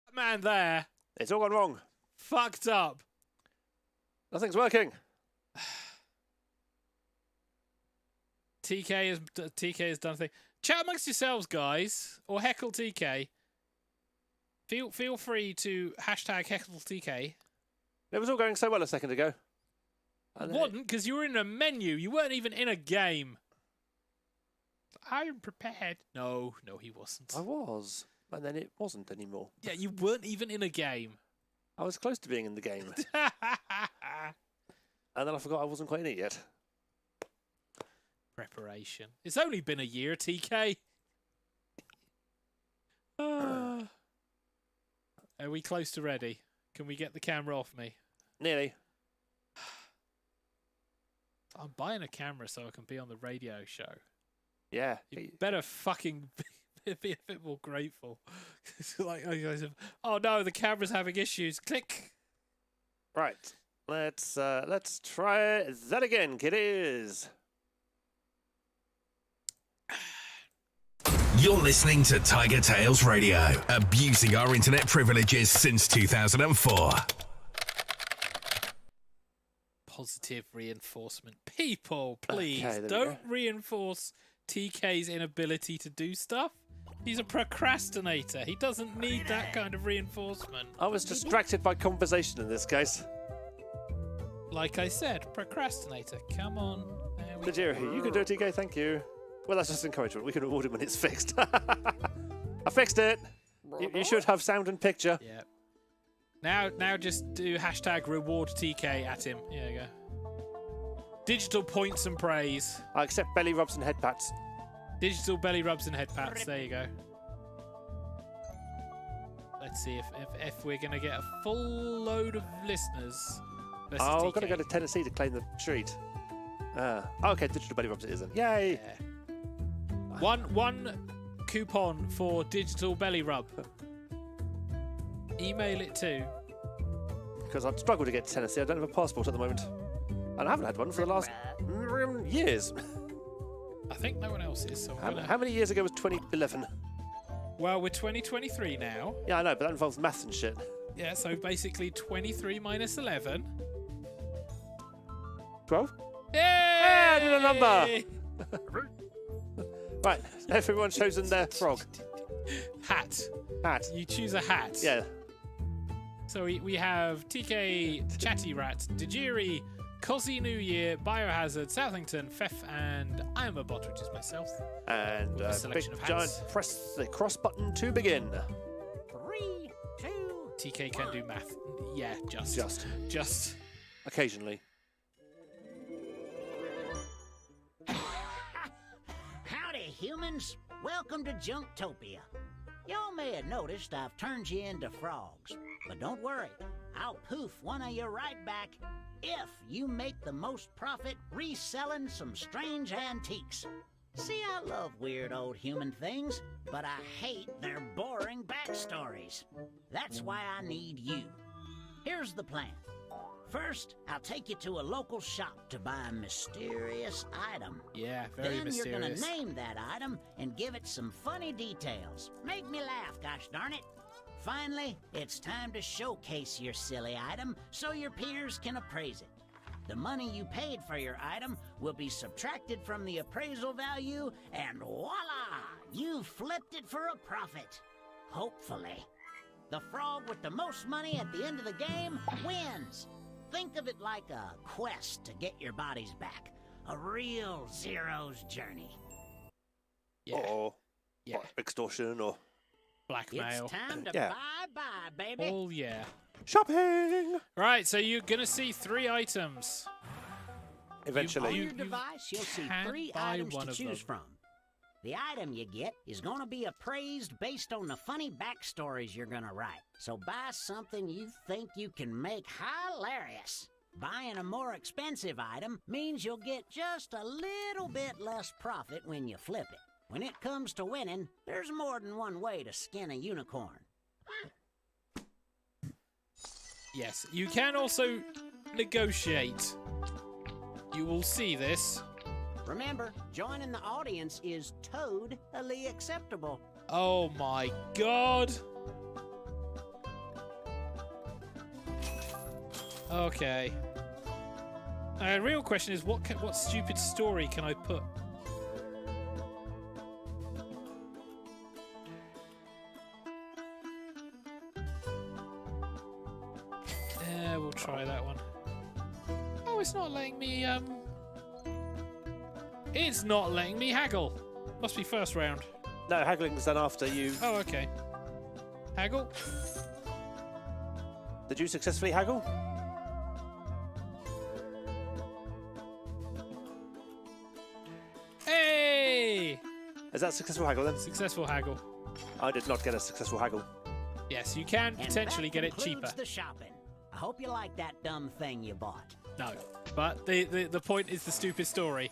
That man there It's all gone wrong. fucked up. Nothing's working. TK has done a thing. Chat amongst yourselves, guys, or heckle TK. Feel free to hashtag heckle TK. It was all going so well a second ago. It wasn't, because you were in a menu. You weren't even in a game. I'm prepared. No, he wasn't. I was. And then it wasn't anymore. Yeah, you weren't even in a game. I was close to being in the game. And then I forgot I wasn't quite in it yet. Preparation. It's only been a year, TK. Are we close to ready? Can we get the camera off me? Nearly. I'm buying a camera so I can be on the radio show. Yeah. You better fucking be a bit more grateful. It's like, oh no, the camera's having issues. Click. Right. Let's try that again, kiddies. You're listening to TigerTails Radio, abusing our internet privileges since 2004. Positive reinforcement. People, please, Okay, there we don't reinforce TK's inability to do stuff. He's a procrastinator. He doesn't need that kind of reinforcement. I was distracted by conversation in this case. Like I said, procrastinator. Come on. There we Did you can do it, TK, thank you. Well, that's just encouragement. We can reward it when it's fixed. I fixed it. You should have sound and picture. Yeah. Now just do hashtag reward TK at him. There you go. Digital points and praise. I accept belly rubs and head pats. Digital belly rubs and head pats. There you go. Let's see if we're going to get a full load of listeners. Oh, I've got to go to Tennessee to claim the treat. Okay, digital belly rubs it is then. Yay! Yeah. One coupon for digital belly rub. Email it to. Because I'd struggle to get to Tennessee. I don't have a passport at the moment. And I haven't had one for the last years. I think no one else is. So How many years ago was 2011? Well, we're 2023 now. Yeah, I know, but that involves maths and shit. Yeah, so basically 23 minus 11. 12? Yay! Hey, I did a number! Right, everyone's chosen their frog. Hat. Hat. You choose a hat. Yeah. So we have TK, Chatty Rat, Dejiri, Cosy New Year, Biohazard, Southington, Fef, and I am a bot, which is myself. And With a big selection of giant hats. press the cross button to begin. 3, 2. TK can do math. Yeah, just. Occasionally. Howdy, humans. Welcome to Junktopia. Y'all may have noticed I've turned you into frogs. But don't worry, I'll poof one of you right back if you make the most profit reselling some strange antiques. See, I love weird old human things, but I hate their boring backstories. That's why I need you. Here's the plan. First, I'll take you to a local shop to buy a mysterious item. Yeah, very Then mysterious. you're gonna name that item and give it some funny details. Make me laugh, gosh darn it. Finally, it's time to showcase your silly item so your peers can appraise it. The money you paid for your item will be subtracted from the appraisal value, and voila! You've flipped it for a profit. Hopefully. The frog with the most money at the end of the game wins. think of it like a quest to get your bodies back. A real Zero's journey. Yeah. Or Yeah. what, extortion or Blackmail. It's time to Yeah. bye-bye, baby. Oh, yeah. shopping. Right, so you're going to see 3 items. Eventually. On You- your device, you'll see can't 3 buy items one to of choose them. from. The item you get is going to be appraised based on the funny backstories you're going to write. So buy something you think you can make hilarious. Buying a more expensive item means you'll get just a little bit less profit when you flip it. When it comes to winning, there's more than one way to skin a unicorn. Yes, you can also negotiate. You will see this. Remember, joining the audience is totally acceptable. Oh my god. Okay. Real question is, what stupid story can I put? Yeah, we'll try that one. Oh, it's not letting me, It's not letting me haggle. Must be first round. No, haggling's done after you. Oh, okay. Haggle? Did you successfully haggle? Hey! Is that successful haggle then? Successful haggle. I did not get a successful haggle. Yes, you can And potentially that get it concludes cheaper. the shopping. I hope you like that dumb thing you bought. No, but the point is the stupid story.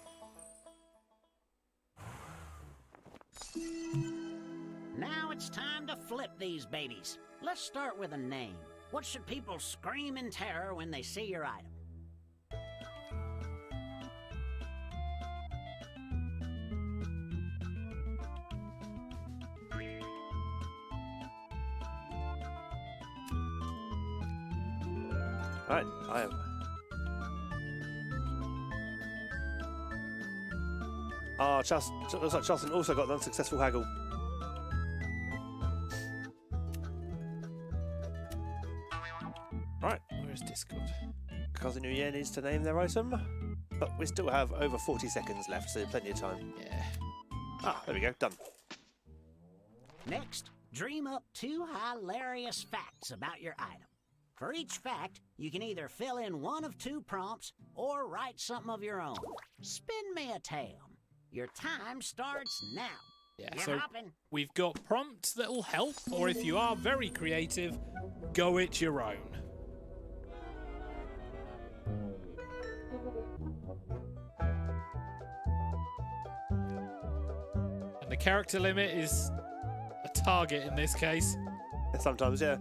Now it's time to flip these babies. Let's start with a name. What should people scream in terror when they see your item? Right, I am. Ah, looks like Charleston also got an unsuccessful haggle. Right, Where's Discord? Cousin New Year needs to name their item, but we still have over 40 seconds left, so plenty of time. Yeah. Ah, there we go, done. Next, dream up 2 hilarious facts about your item. For each fact, you can either fill in one of 2 prompts or write something of your own. Spin me a tale. Your time starts now. Yeah, You so hopping? we've got prompts that will help, or if you are very creative, go it your own. And the character limit is a target in this case. Sometimes, yeah.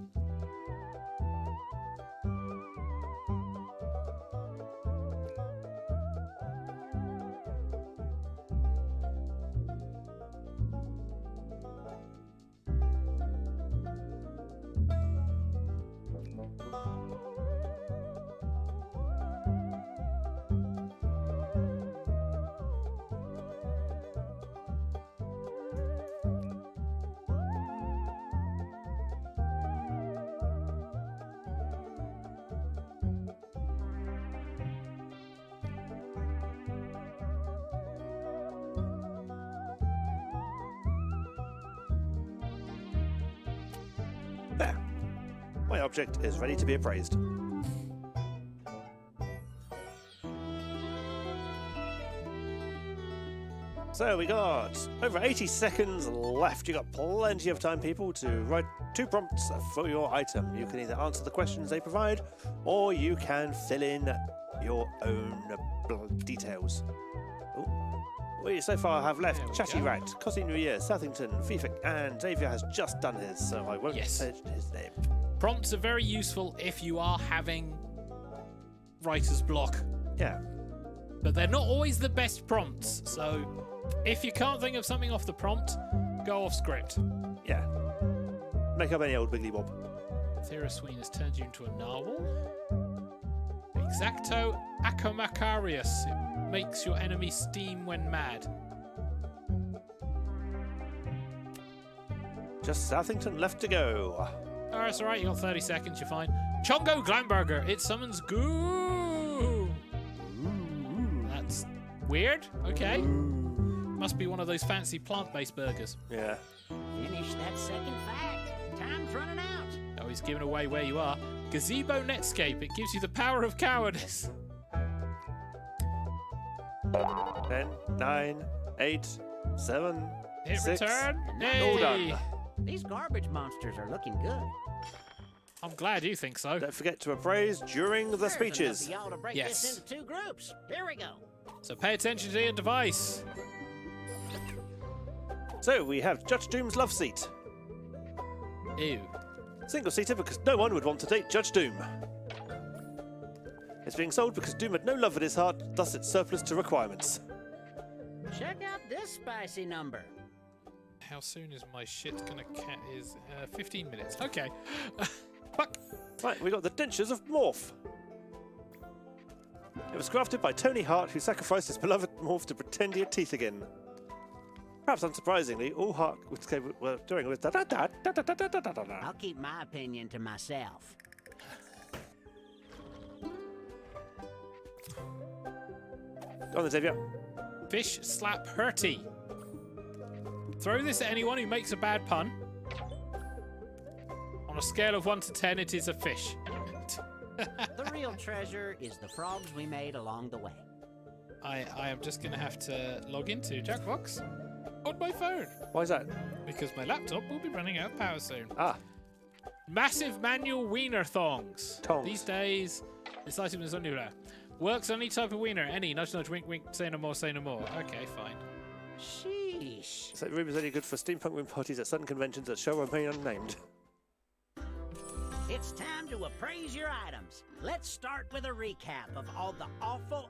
There. My object is ready to be appraised. So we got over 80 seconds left. You got plenty of time, people, to write 2 prompts for your item. You can either answer the questions they provide, or you can fill in your own details. Ooh. We so far have left There we Chatty go. Rat, Cosy New Year, Southington, Fific, and Xavier has just done his, so I won't Yes. say his name. Prompts are very useful if you are having writer's block, Yeah. but they're not always the best prompts. So if you can't think of something off the prompt, go off script. Yeah. Make up any old wiggly wob. Therasween has turned you into a narwhal. Exacto Acomacarius. It makes your enemy steam when mad. Just Southington left to go. Oh, that's alright, you got 30 seconds, you're fine. Chongo Glamburger. It summons goo. That's weird. Okay. Must be one of those fancy plant-based burgers. Yeah. Finish that second fact. Time's running out. Oh, he's giving away where you are. Gazebo Netscape. It gives you the power of cowardice. 10, 9, 8, 7, Hit 6. return. All Hey. done. These garbage monsters are looking good. I'm glad you think so. Don't forget to appraise during the There's speeches. enough of y'all to break Yes. this into 2 groups. Here we go. So pay attention to your device. So we have Judge Doom's love seat. Ew. Single-seater because no one would want to date Judge Doom. It's being sold because Doom had no love in his heart, thus it's surplus to requirements. Check out this spicy number. How soon is my shit gonna is 15 minutes. Okay. Fuck. Right, we got the dentures of Morph. It was crafted by Tony Hart, who sacrificed his beloved Morph to pretend he had teeth again. Perhaps unsurprisingly, all Hart were doing was da-da-da-da-da-da-da-da-da. I'll keep my opinion to myself. Go on then, Xavier. Fish slap hurty. Throw this at anyone who makes a bad pun. On a scale of 1 to 10, it is a fish. The real treasure is the frogs we made along the way. I am just gonna have to log into Jackbox on my phone Why is that? because my laptop will be running out of power soon. Ah, Massive manual wiener thongs. Tongs. These days, this item is only rare. Works on any type of wiener. Any. Nudge, nudge, wink, wink. Say no more, say no more. Okay, fine. Sheesh. so the room is only good for steampunk room parties at certain conventions that shall remain unnamed. It's time to appraise your items. Let's start with a recap of all the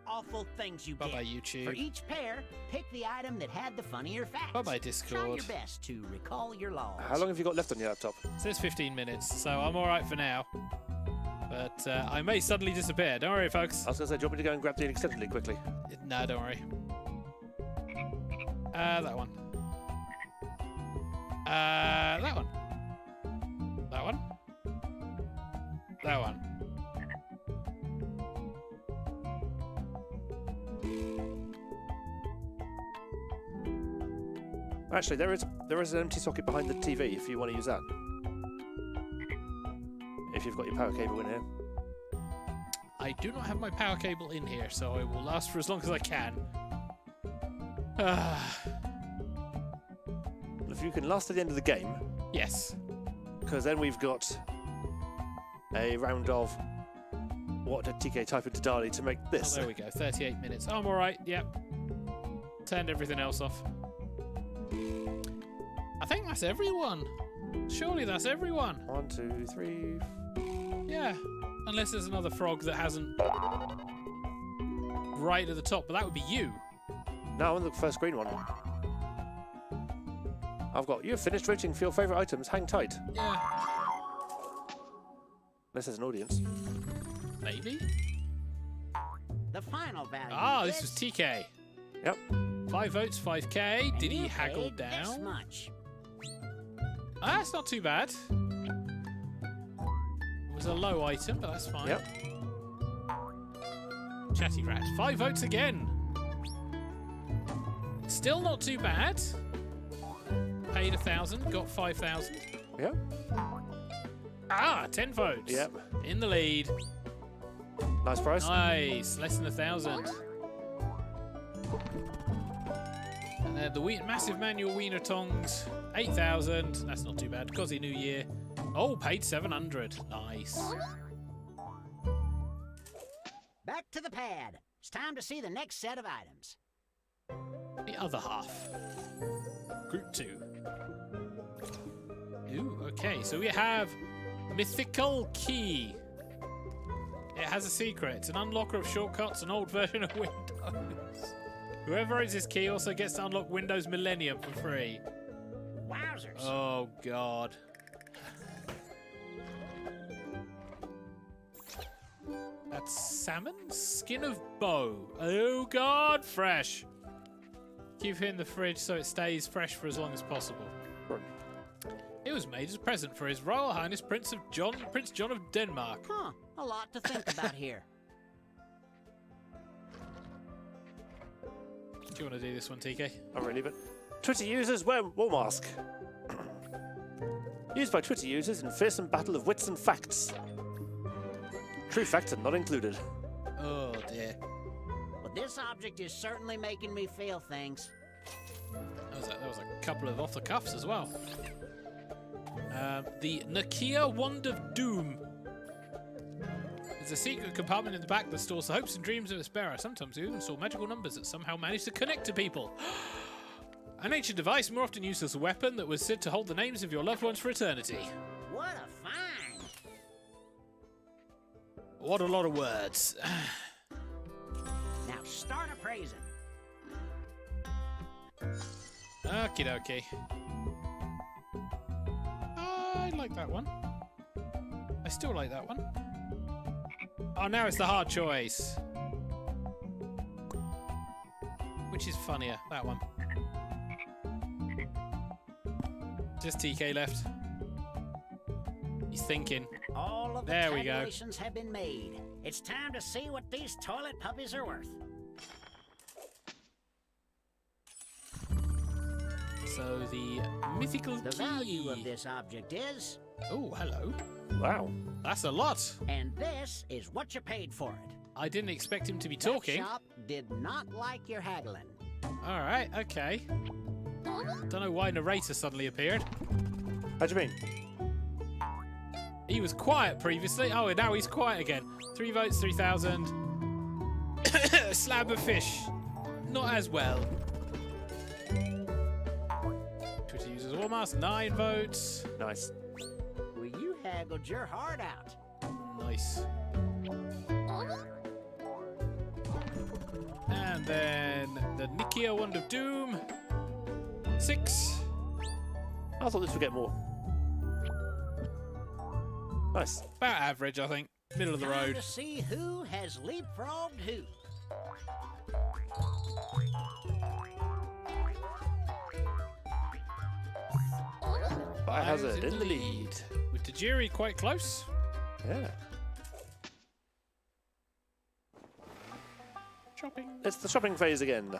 awful things you did. Bye-bye, YouTube. For each pair, pick the item that had the funnier facts. Bye-bye, Try Discord. your best to recall your logs. How long have you got left on your laptop? It says 15 minutes, so I'm alright for now. But I may suddenly disappear. Don't worry, folks. I was going to say, do you want me to go and grab the extended link quickly? No, don't worry. That one. That one. That one. That one. Actually, there is an empty socket behind the TV if you want to use that. If you've got your power cable in here. I do not have my power cable in here, so I will last for as long as I can. If you can last to the end of the game, Yes. because then we've got a round of what did TK type into Dali to make Oh, this. there we go. 38 minutes. I'm alright. Yep. Turned everything else off. I think that's everyone. Surely that's everyone. 1, 2, 3. Yeah. Unless there's another frog that hasn't right at the top, but that would be you. No, I'm on the first green one. I've got you've finished rating for your favourite items. Hang tight. Yeah. Unless there's an audience. Maybe. The final value Ah, is this was TK. Yep. 5 votes, 5k. Did he you haggle paid This down? much. Ah, that's not too bad. It was a low item, but that's fine. Yep. Chatty rat. 5 votes again. Still not too bad. Paid 1,000, got 5,000. Yep. Ah, 10 votes. Yep. In the lead. Nice price. Nice. Less than 1,000. And then the massive manual wiener tongs. 8,000. That's not too bad. Cosy New Year. Oh, paid 700. Nice. Back to the pad. It's time to see the next set of items. The other half. Group 2. Ooh, okay. So we have Mythical Key. It has a secret. It's an unlocker of shortcuts, an old version of Windows. Whoever owns this key also gets to unlock Windows Millennium for free. Wowzers. Oh, God. That's salmon? Skin of bow. Oh, God. Fresh. Keep it in the fridge so it stays fresh for as long as possible. Right. It was made as a present for His Royal Highness Prince John of Denmark. Huh, a lot to think about here. Do you want to do this one, TK? Not really, but Twitter users wear war mask. Used by Twitter users in fearsome battle of wits and facts. True facts are not included. Oh dear. Well, this object is certainly making me feel things. That was a couple of off the cuffs as well. The Nokia Wand of Doom. There's a secret compartment in the back that stores the hopes and dreams of its bearer. Sometimes you even store magical numbers that somehow manage to connect to people. An ancient device more often used as a weapon that was said to hold the names of your loved ones for eternity. What a find! What a lot of words. Now start appraising. Okie dokie. I like that one. I still like that one. Oh, now it's the hard choice. Which is funnier? That one. Just TK left. He's thinking. All of the There we go. tabulations have been made. It's time to see what these toilet puppies are worth. So the mythical The key. value of this object is, Oh, hello. Wow. That's a lot. and this is what you paid for it. I didn't expect him to be That talking. shop did not like your haggling. All right, okay. Don't know why narrator suddenly appeared. How do you mean? He was quiet previously. Oh, now he's quiet again. 3 votes, 3,000. Slab of fish. Not as well. Twitter users almost 9 votes. Nice. Well, you haggled your heart out. Nice. And then the Nokia Wand of Doom. 6. I thought this would get more. Nice. About average, I think. Middle of the Time road. to see who has leapfrogged who. Biohazard in the lead. With Tajiri quite close. Yeah. Shopping. It's the shopping phase again.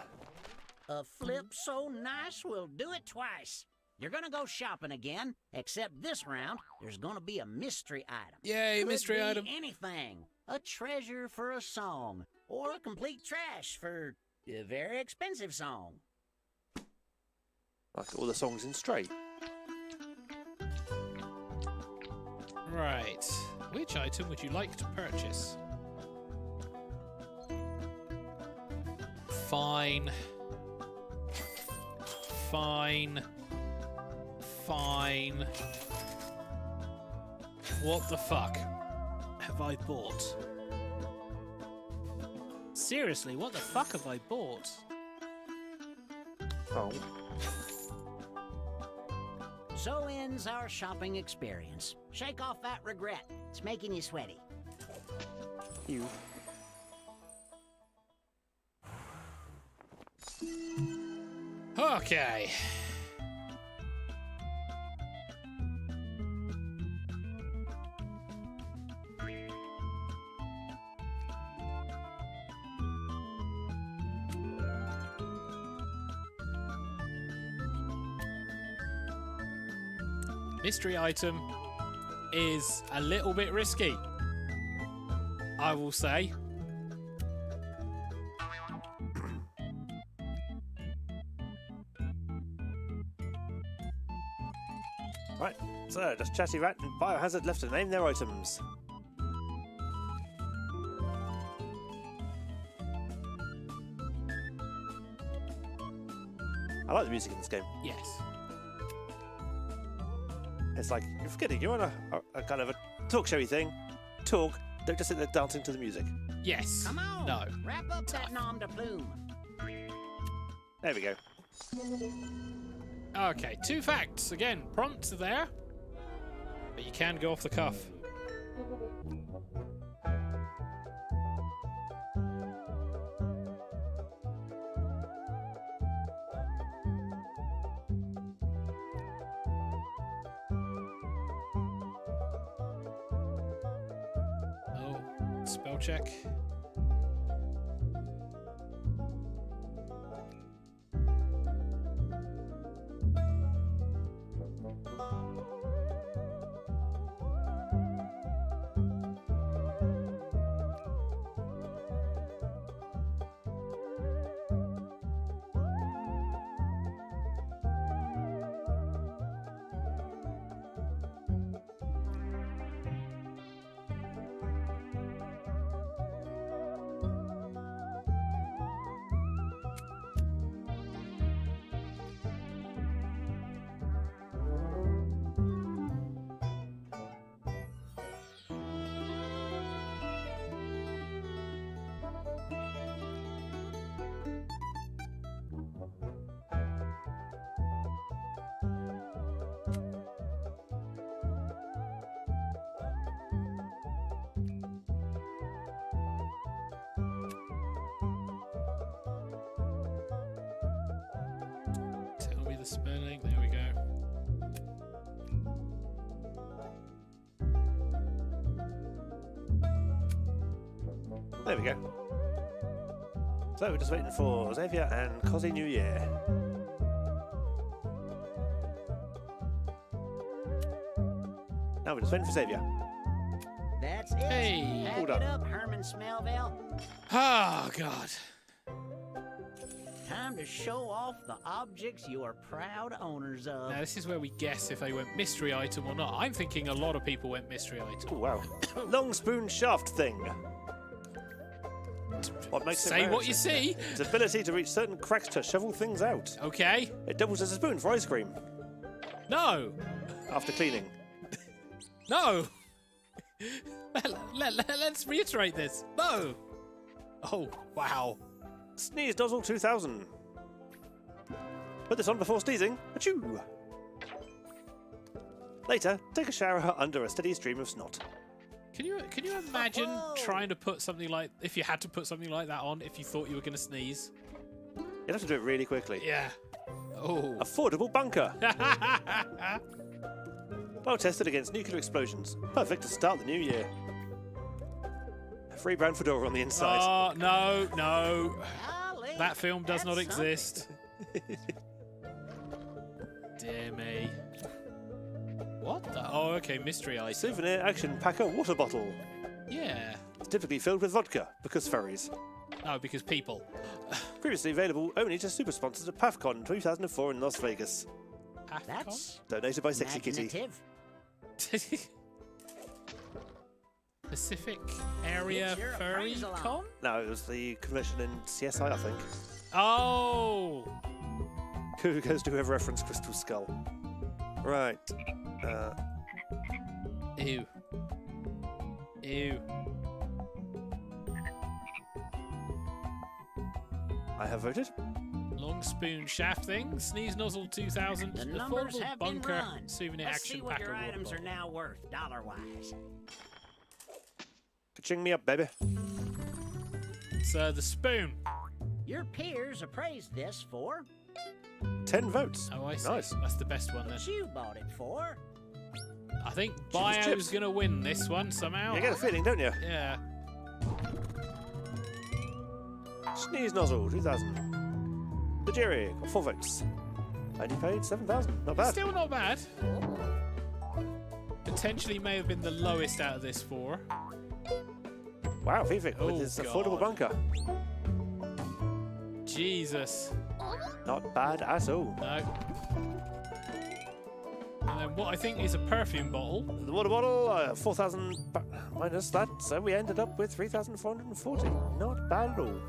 A flip so nice we'll do it twice. You're gonna go shopping again, except this round there's gonna be a mystery item. Yay, Could mystery be item. anything. A treasure for a song, or a complete trash for a very expensive song. Like all the songs in Stray. Right. Which item would you like to purchase? Fine. Fine. Fine. What the fuck have I bought? Seriously, what the fuck have I bought? Oh. So ends our shopping experience. Shake off that regret. It's making you sweaty. You. Okay. Mystery item is a little bit risky, I will say. Right, so does Chatty Rat and Biohazard left to name their items? I like the music in this game. Yes. It's like, you're forgetting, you're on a kind of a talk showy thing. Talk, don't just sit there dancing to the music. Yes. Come on. No. Wrap up that nom de plume. There we go. Okay, 2 facts. Again, prompts are there, but you can go off the cuff. Spell check. Tell me the spelling. There we go. There we go. So we're just waiting for Xavier and Cosy New Year. Now we're just waiting for Xavier. That's it. Hey. Pack Hold it up. up, Herman Smellville. Oh, God. Time to show off the objects you are proud owners of. Now, this is where we guess if they went mystery item or not. I'm thinking a lot of people went mystery item. Oh, wow. Long spoon shaft thing. What makes it Say rare what is you see. its ability to reach certain cracks to shovel things out. Okay. It doubles as a spoon for ice cream No. after cleaning. No. Let's reiterate this. No. Oh, wow. Sneeze Nozzle 2000. Put this on before sneezing. Achoo! Later, take a shower under a steady stream of snot. Can you imagine Oh. trying to put something like, if you had to put something like that on if you thought you were going to sneeze? You'd have to do it really quickly. Yeah. Oh. Affordable bunker. Well tested against nuclear explosions. Perfect to start the new year. A free brown fedora on the inside. Oh, no, no. Golly, That film does not that's something. exist. Dear me. What the? Oh, okay, mystery item. Souvenir action packer water bottle. Yeah. It's typically filled with vodka because furries. Oh, because people. Previously available only to super sponsors at PAFCON 2004 in Las Vegas. That's Donated by Sexy Kitty. imaginative. Pacific Area Get your Furry appraisal on. Con? No, it was the convention in CSI, I think. Oh! Who goes to whoever referenced Crystal Skull? Right. Ew. Ew. I have voted. Long spoon shaft thing, sneeze nozzle 2000, The numbers affordable have been bunker, run. souvenir Let's action see what packer. your water items are bottle. now worth, dollar-wise. Ka-ching me up, baby. So the spoon. Your peers appraised this for 10 votes. Oh, I see. Nice. That's the best one then. what you bought it for. I think Chips. Bio's gonna win this one somehow. You get a feeling, don't you? Yeah. Sneeze Nozzle 2000. The jury got 4 votes. And he paid 7,000. Not bad. Still not bad. Potentially may have been the lowest out of this 4. Wow, Vivek Oh, with his affordable God. bunker. Jesus. Not bad at all. No. And then what I think is a perfume bottle. The water bottle, 4,000 minus that, so we ended up with 3,440. Not bad at all.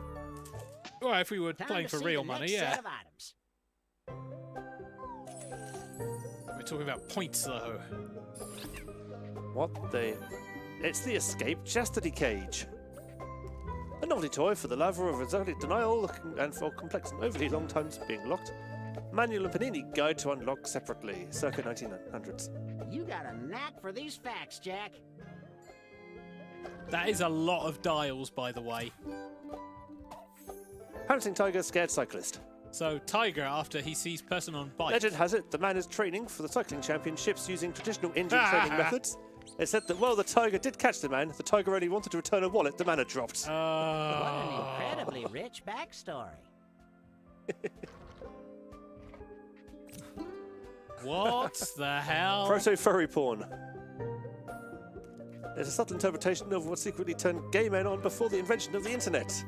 Well, if we were Time playing to for see real the money, next yeah. set of items. We're talking about points though. What the? It's the Escape Chastity Cage. A novelty toy for the lover of exotic denial and for complex and overly long times being locked. Manual and Panini guide to unlock separately, circa 1900s. You got a knack for these facts, Jack. That is a lot of dials, by the way. Pouncing Tiger, scared cyclist. So Tiger, after he sees person on bike. Legend has it the man is training for the cycling championships using traditional engine training methods. It said that while the tiger did catch the man, the tiger only wanted to return a wallet the man had dropped. What an incredibly rich backstory. What the hell? Proto-furry porn. It's a subtle interpretation of what secretly turned gay men on before the invention of the internet.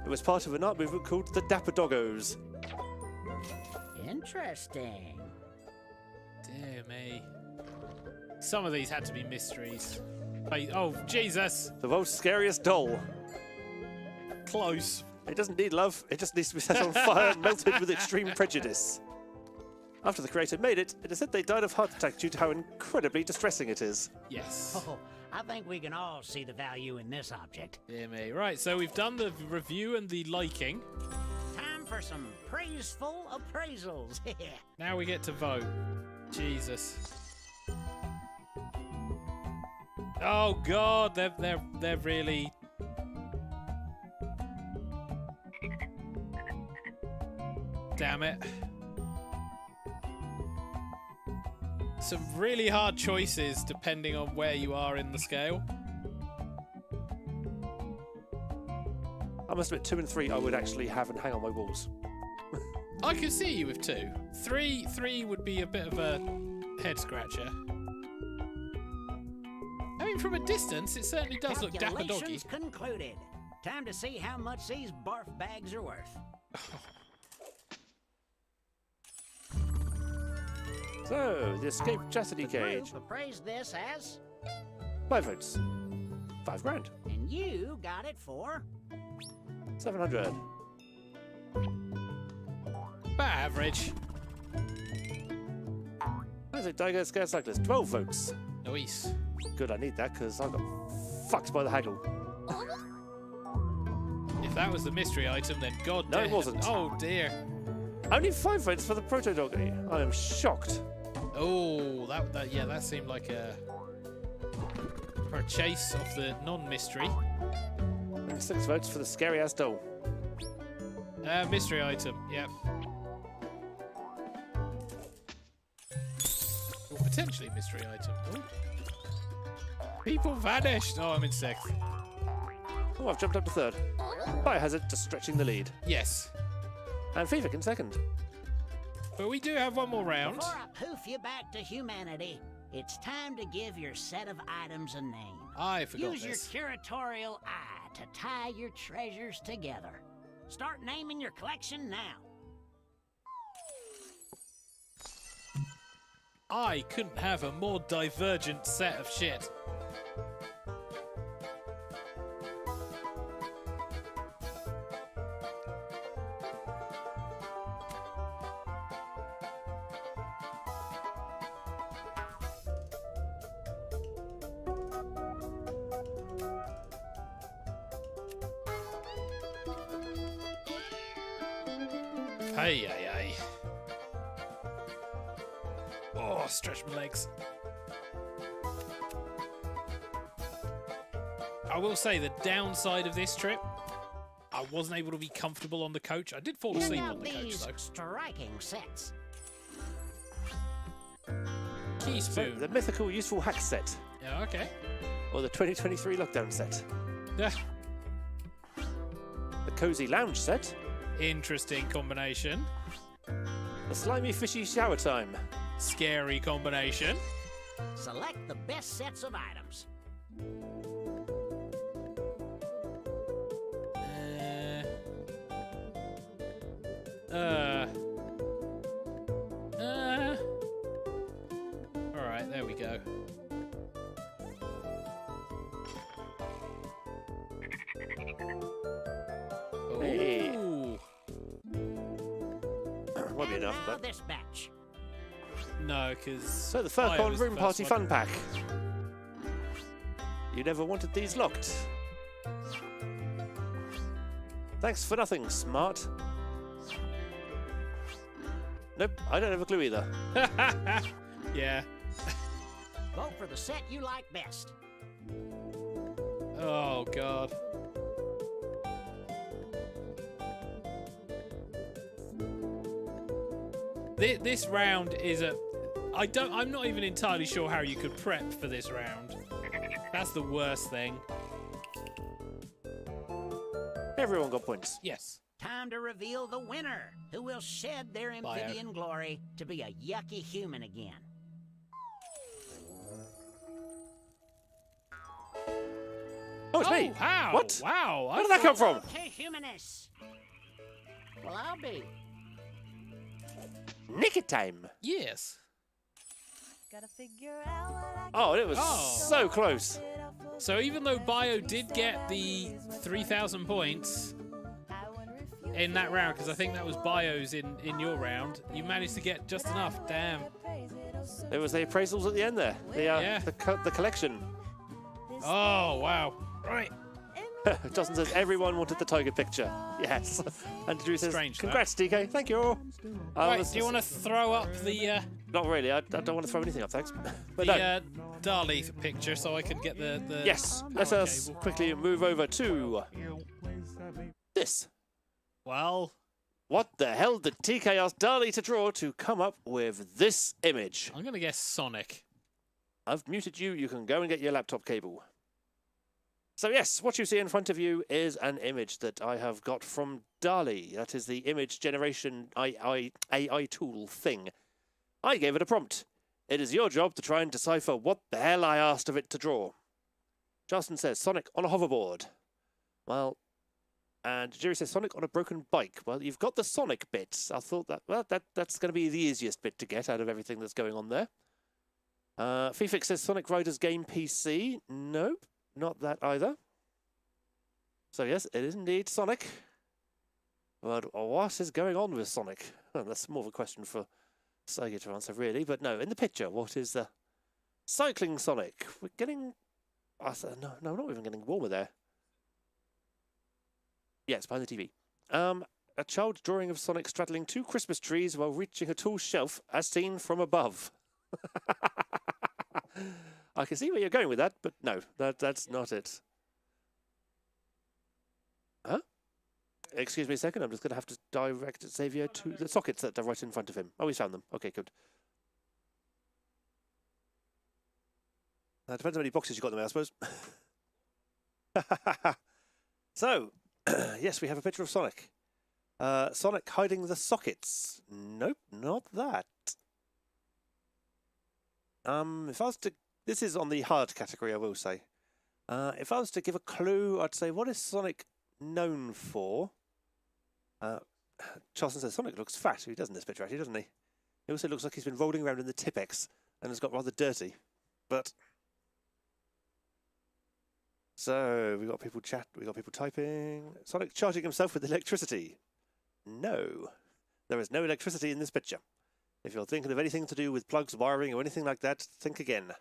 It was part of an art movement called the Dapper Doggos. Interesting. Dear me. Some of these had to be mysteries. Oh, Jesus! The world's scariest doll. Close. It doesn't need love, it just needs to be set on fire and melted with extreme prejudice. After the creator made it, it is said they died of heart attack due to how incredibly distressing it is. Yes. Oh, I think we can all see the value in this object. Dear me. Right, so we've done the review and the liking. Time for some praiseful appraisals. Now we get to vote. Jesus. Oh God, they're really. Damn it. Some really hard choices depending on where you are in the scale. I must admit, 2 and 3 I would actually have and hang on my walls. I could see you with 2. 3 would be a bit of a head scratcher. I mean, from a distance, it certainly does look dapper doggy. Calculations concluded. Time to see how much these barf bags are worth. So, the escape chastity The cage. group appraised this as, 5 votes. 5 grand. and you got it for 700. About average. There's a Tiger Scared Cyclist. 12 votes. Nice. Good, I need that because I got fucked by the haggle. If that was the mystery item, then God No, it damn. wasn't. Oh dear. Only 5 votes for the proto doggy. I am shocked. Oh, that seemed like a for a chase of the non-mystery. And 6 votes for the scary ass doll. Mystery item. Yep. Or potentially mystery item. Ooh. People vanished. Oh, I'm in 6th. Oh, I've jumped up to 3rd. Biohazard just stretching the lead. Yes. And Fevic in 2nd. But we do have one more round. Before I poof you back to humanity, it's time to give your set of items a name. I forgot Use this. your curatorial eye to tie your treasures together. Start naming your collection now. I couldn't have a more divergent set of shit. Hey, hey, hey. Oh, stretch my legs. I will say the downside of this trip, I wasn't able to be comfortable on the coach. I did fall Check asleep out on the coach, these though. striking sets. So, Teaspoon. the mythical useful hack set. Yeah, okay. Or the 2023 lockdown set. Yeah. The cozy lounge set. Interesting combination. The slimy fishy shower time. Scary combination. Select the best sets of items. Alright, there we go. Hey. Ooh. Won't be And enough, now but. this batch. No, because. So, the Furcon Room Party Fun Pack. You never wanted these locked. Thanks for nothing, smart. Nope, I don't have a clue either. Yeah. Vote for the set you like best. Oh, God. This round is a. I'm not even entirely sure how you could prep for this round. That's the worst thing. Everyone got points. Yes. Time to reveal the winner, who will shed their amphibian glory to be a yucky human again. Oh, it's me. How? What? Wow. Where did that come from? Okay, humanists. Well, I'll be. Nick it time. Yes. Oh, it was so close. So even though Bio did get the 3,000 points in that round, because I think that was Bio's in your round, you managed to get just enough. Damn. It was the appraisals at the end there. The collection. Oh, wow. Right. Justin says everyone wanted the tiger picture. Yes. And Drew says, Strange, congrats, DK. Thank you. Right, do you want to throw up the Not really. I don't want to throw anything up, thanks. But no. Dali picture so I can get the Yes. power Let's cable? quickly move over to this. Well, What the hell did TK ask Dali to draw to come up with this image? I'm going to guess Sonic. I've muted you. You can go and get your laptop cable. So yes, what you see in front of you is an image that I have got from DALL-E. That is the image generation AI tool thing. I gave it a prompt. It is your job to try and decipher what the hell I asked of it to draw. Justin says Sonic on a hoverboard. Well, and Jerry says Sonic on a broken bike. Well, you've got the Sonic bits. I thought that's going to be the easiest bit to get out of everything that's going on there. Fifix says Sonic Riders game PC. Nope. Not that either. So yes, it is indeed Sonic. But what is going on with Sonic? Well, that's more of a question for Sega to answer, really. But no, in the picture, what is the cycling Sonic? We're getting... no, not even getting warmer there. Yes, behind the TV. A child drawing of Sonic straddling 2 Christmas trees while reaching a tall shelf, as seen from above. I can see where you're going with that, but no, that's not it. Huh? Excuse me a second, I'm just going to have to direct Xavier to the sockets that are right in front of him. Oh, he's found them. Okay, good. Depends how many boxes you got in there, I suppose. So, yes, we have a picture of Sonic. Sonic hiding the sockets. Nope, not that. If I was to... This is on the hard category, I will say. If I was to give a clue, I'd say, what is Sonic known for? Charleston says, Sonic looks fat. He does in this picture, actually, doesn't he? He also looks like he's been rolling around in the Tipex and has got rather dirty. But... So, we got people typing. Sonic charging himself with electricity. No. There is no electricity in this picture. If you're thinking of anything to do with plugs, wiring, or anything like that, think again.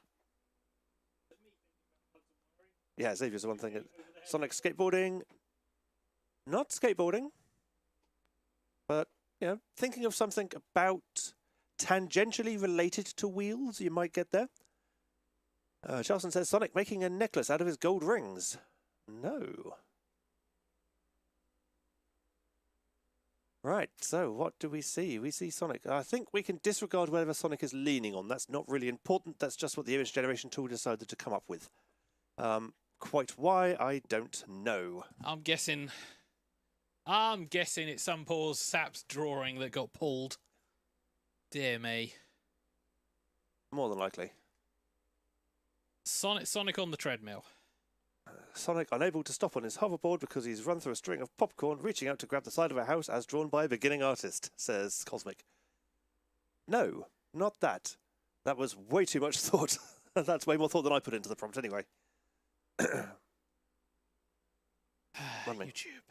Yeah, Xavier's the one thing. Sonic skateboarding. Not skateboarding. But, you know, thinking of something about tangentially related to wheels, you might get there. Charleston says Sonic making a necklace out of his gold rings. No. Right, so what do we see? We see Sonic. I think we can disregard whatever Sonic is leaning on. That's not really important. That's just what the image generation tool decided to come up with. Quite why, I don't know. I'm guessing it's some poor sap's drawing that got pulled. Dear me. More than likely. Sonic on the treadmill. Sonic unable to stop on his hoverboard because he's run through a string of popcorn, reaching out to grab the side of a house as drawn by a beginning artist, says Cosmic. No, not that. That was way too much thought. That's way more thought than I put into the prompt anyway. YouTube.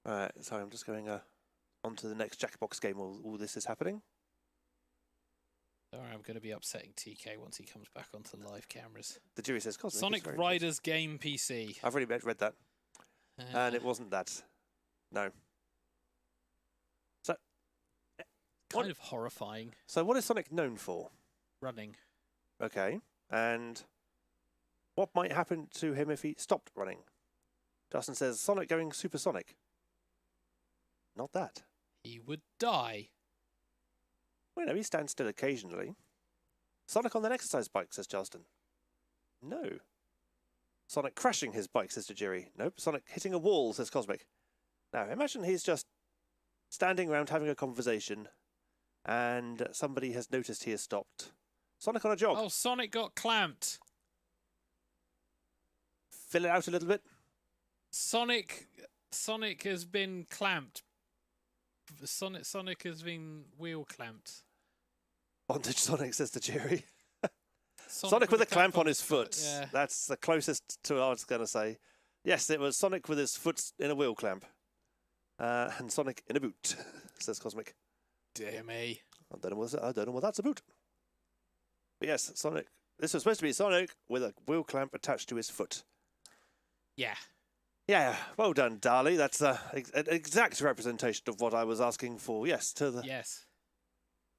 Alright, sorry, I'm just going on to the next Jackbox game while all this is happening. Sorry, I'm going to be upsetting TK once he comes back onto live cameras. The jury says Cosmic. Sonic Riders game PC. I've already read that. And it wasn't that. No. So, kind of horrifying. So what is Sonic known for? Running. Okay. And what might happen to him if he stopped running? Justin says Sonic going supersonic. Not that. He would die. Well, no, he stands still occasionally. Sonic on an exercise bike, says Charleston. No. Sonic crashing his bike, says Tajiri. Nope. Sonic hitting a wall, says Cosmic. Now, imagine he's just standing around having a conversation and somebody has noticed he has stopped. Sonic on a jog. Oh, Sonic got clamped. Fill it out a little bit. Sonic has been clamped. Sonic has been wheel clamped. Bondage Sonic, says Tajiri. Sonic with a clamp on his foot. Yeah. That's the closest to what I was going to say. Yes, it was Sonic with his foot in a wheel clamp. And Sonic in a boot, says Cosmic. Dear me. I don't know what that's about. But yes, Sonic. This was supposed to be Sonic with a wheel clamp attached to his foot. Yeah. Yeah, well done, Dali. That's an exact representation of what I was asking for. Yes, Yes.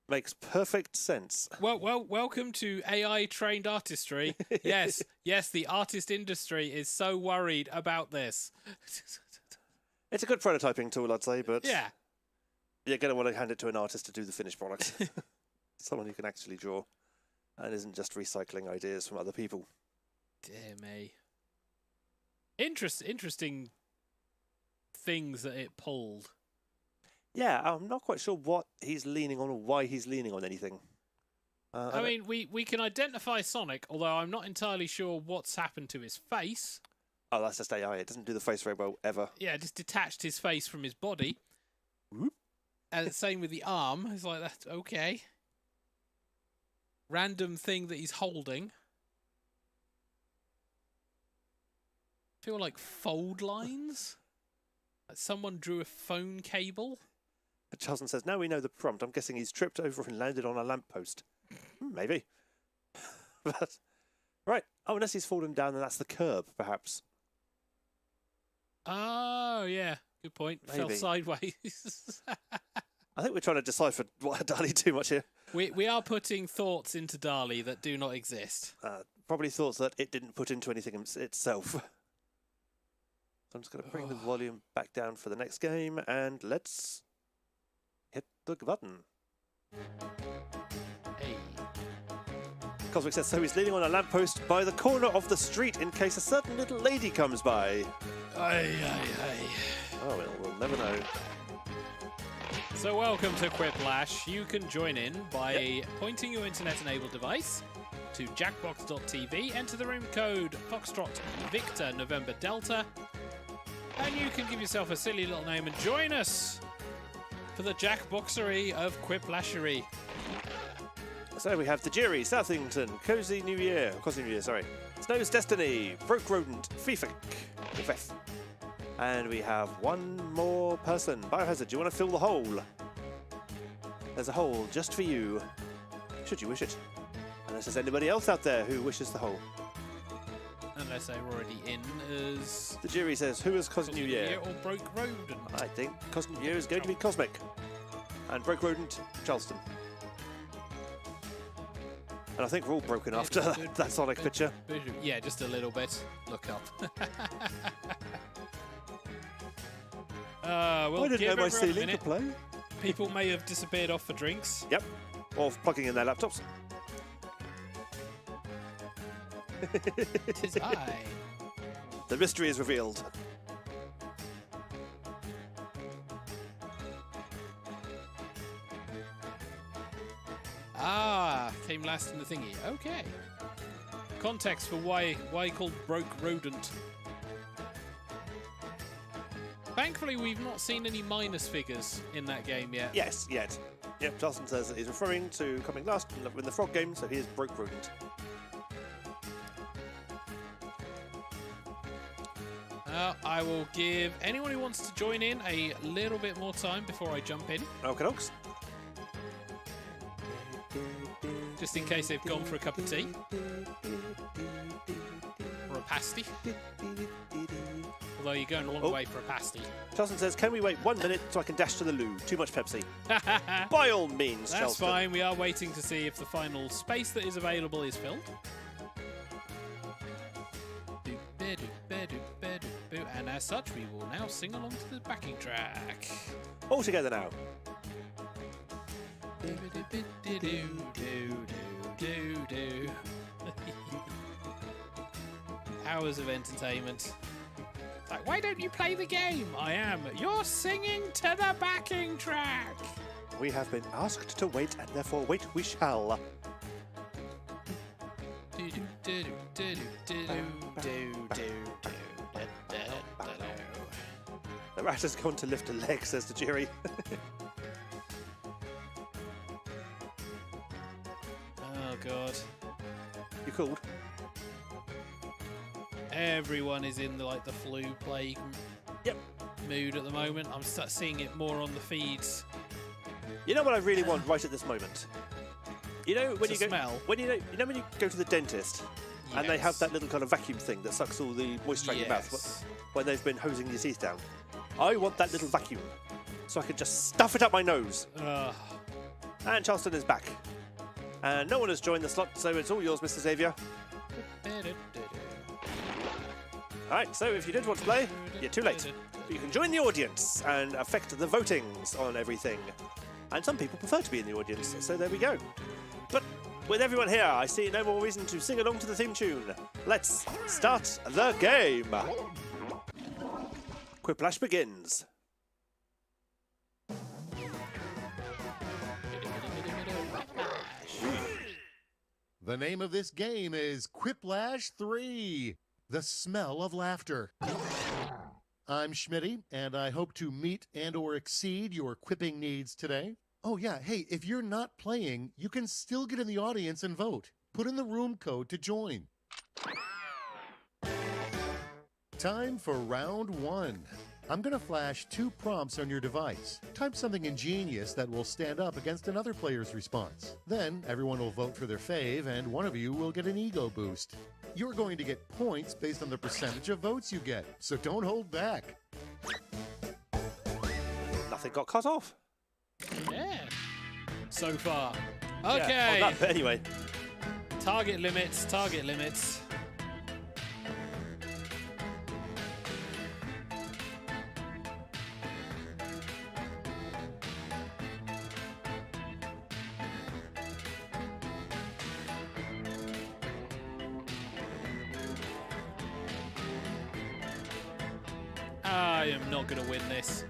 Makes perfect sense. Well, welcome to AI trained artistry. Yes, the artist industry is so worried about this. It's a good prototyping tool, I'd say, but Yeah. you're going to want to hand it to an artist to do the finished product. Someone who can actually draw and isn't just recycling ideas from other people. Dear me. Interesting things that it pulled. Yeah, I'm not quite sure what he's leaning on or why he's leaning on anything. I mean, we can identify Sonic, although I'm not entirely sure what's happened to his face. Oh, that's just AI. It doesn't do the face very well, ever. Yeah, just detached his face from his body. Whoop. And the same with the arm. It's like, that's okay. Random thing that he's holding. Feel like fold lines? Like someone drew a phone cable? Charleston says, now we know the prompt. I'm guessing he's tripped over and landed on a lamppost. Maybe. But, right. Oh, unless he's fallen down, then that's the curb, perhaps. Oh, yeah. Good point. Fell Maybe. sideways. I think we're trying to decipher what Dali too much here. We are putting thoughts into Dali that do not exist. Probably thoughts that it didn't put into anything itself. I'm just going to bring the volume back down for the next game, and let's hit the button. Hey. Cosmic says, so he's leaning on a lamppost by the corner of the street in case a certain little lady comes by. Aye. Oh, well, we'll never know. So welcome to Quiplash. You can join in by pointing your internet-enabled device to jackbox.tv, enter the room code Foxtrot Victor November Delta, and you can give yourself a silly little name and join us for the Jackboxery of Quiplashery. So we have Tajiri, Southington, Cozy New Year, Snow's Destiny, Broke Rodent, Fifek. And we have one more person. Biohazard, do you want to fill the hole? There's a hole just for you, should you wish it. Unless there's anybody else out there who wishes the hole. Unless they're already in as... The jury says, who is Cosmic New Year? or Broke Rodent? I think Cosmic New Year is going to be Cosmic. And Broke Rodent, Charleston. And I think we're all broken after that Sonic picture. Yeah, just a little bit. Look up. Well, I didn't know my everyone a ceiling minute. could play. People may have disappeared off for drinks. Yep. Or plugging in their laptops. Tis I. The mystery is revealed. Came last in the thingy. Okay. Context for why called Broke Rodent. Thankfully, we've not seen any minus figures in that game yet. Yes, yet. Yep, Charleston says that he's referring to coming last in the Frog game, so he is Broke Rodent. I will give anyone who wants to join in a little bit more time before I jump in. Okay, dokes. Just in case they've gone for a cup of tea. Or a pasty. Although you're going a long way for a pasty. Charleston says, can we wait 1 minute so I can dash to the loo? Too much Pepsi. By all means, That's Charleston. fine. We are waiting to see if the final space that is available is filled. And as such, we will now sing along to the backing track. All together now. Hours of entertainment. Like, why don't you play the game? I am. You're singing to the backing track. We have been asked to wait, and therefore wait we shall. The rat has gone to lift a leg, says the jury. Oh, God. You called? Everyone is in the flu plague mood at the moment. I'm seeing it more on the feeds. You know what I really want right at this moment? You know when smell. When you go to the dentist and they have that little kind of vacuum thing that sucks all the moisture out of your mouth when they've been hosing your teeth down. I want that little vacuum so I can just stuff it up my nose. And Charleston is back. And no one has joined the slot, so it's all yours, Mr. Xavier. Alright, so if you did want to play, you're too late. But you can join the audience and affect the votings on everything. And some people prefer to be in the audience, so there we go. But with everyone here, I see no more reason to sing along to the theme tune. Let's start the game. Quiplash begins. The name of this game is Quiplash 3, The Smell of Laughter. I'm Schmitty, and I hope to meet and or exceed your quipping needs today. Oh yeah, hey, if you're not playing, you can still get in the audience and vote. Put in the room code to join. Time for round 1. I'm going to flash 2 prompts on your device. Type something ingenious that will stand up against another player's response. Then everyone will vote for their fave, and one of you will get an ego boost. You're going to get points based on the percentage of votes you get, so don't hold back. Nothing got cut off. Yeah. So far. Okay. Yeah, on that bit anyway. Target limits, target limits. I am not going to win this.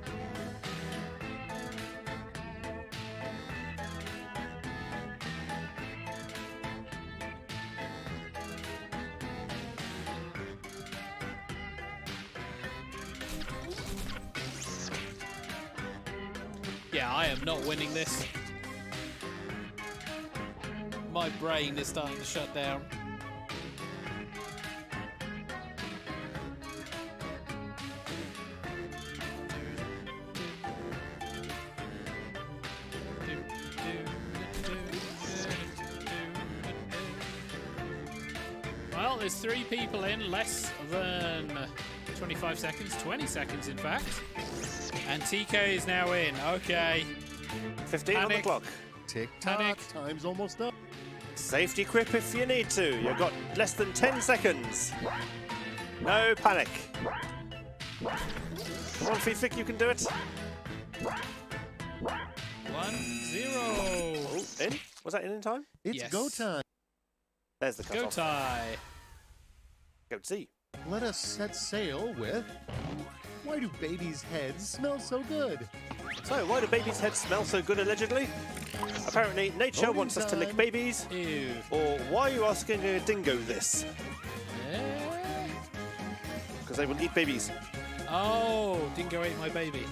Yeah, I am not winning this. My brain is starting to shut down. Well, there's 3 people in, less than 25 seconds, 20 seconds in fact. And TK is now in. Okay. 15 on the clock. Tick-tock, time's almost up. Safety quip if you need to. You've got less than 10 seconds. No panic. Come on, Fifik, you can do it. 1-0. Oh, in? Was that in time? It's Yes. go time. There's the Go cut-off. tie. Go see. Let us set sail with... Why do babies' heads smell so good? So, why do babies' heads smell so good, allegedly? Apparently, nature Voting wants us to lick time. babies. Ew. Or why are you asking a dingo this? Yeah. Because they will eat babies. Oh, dingo ate my baby.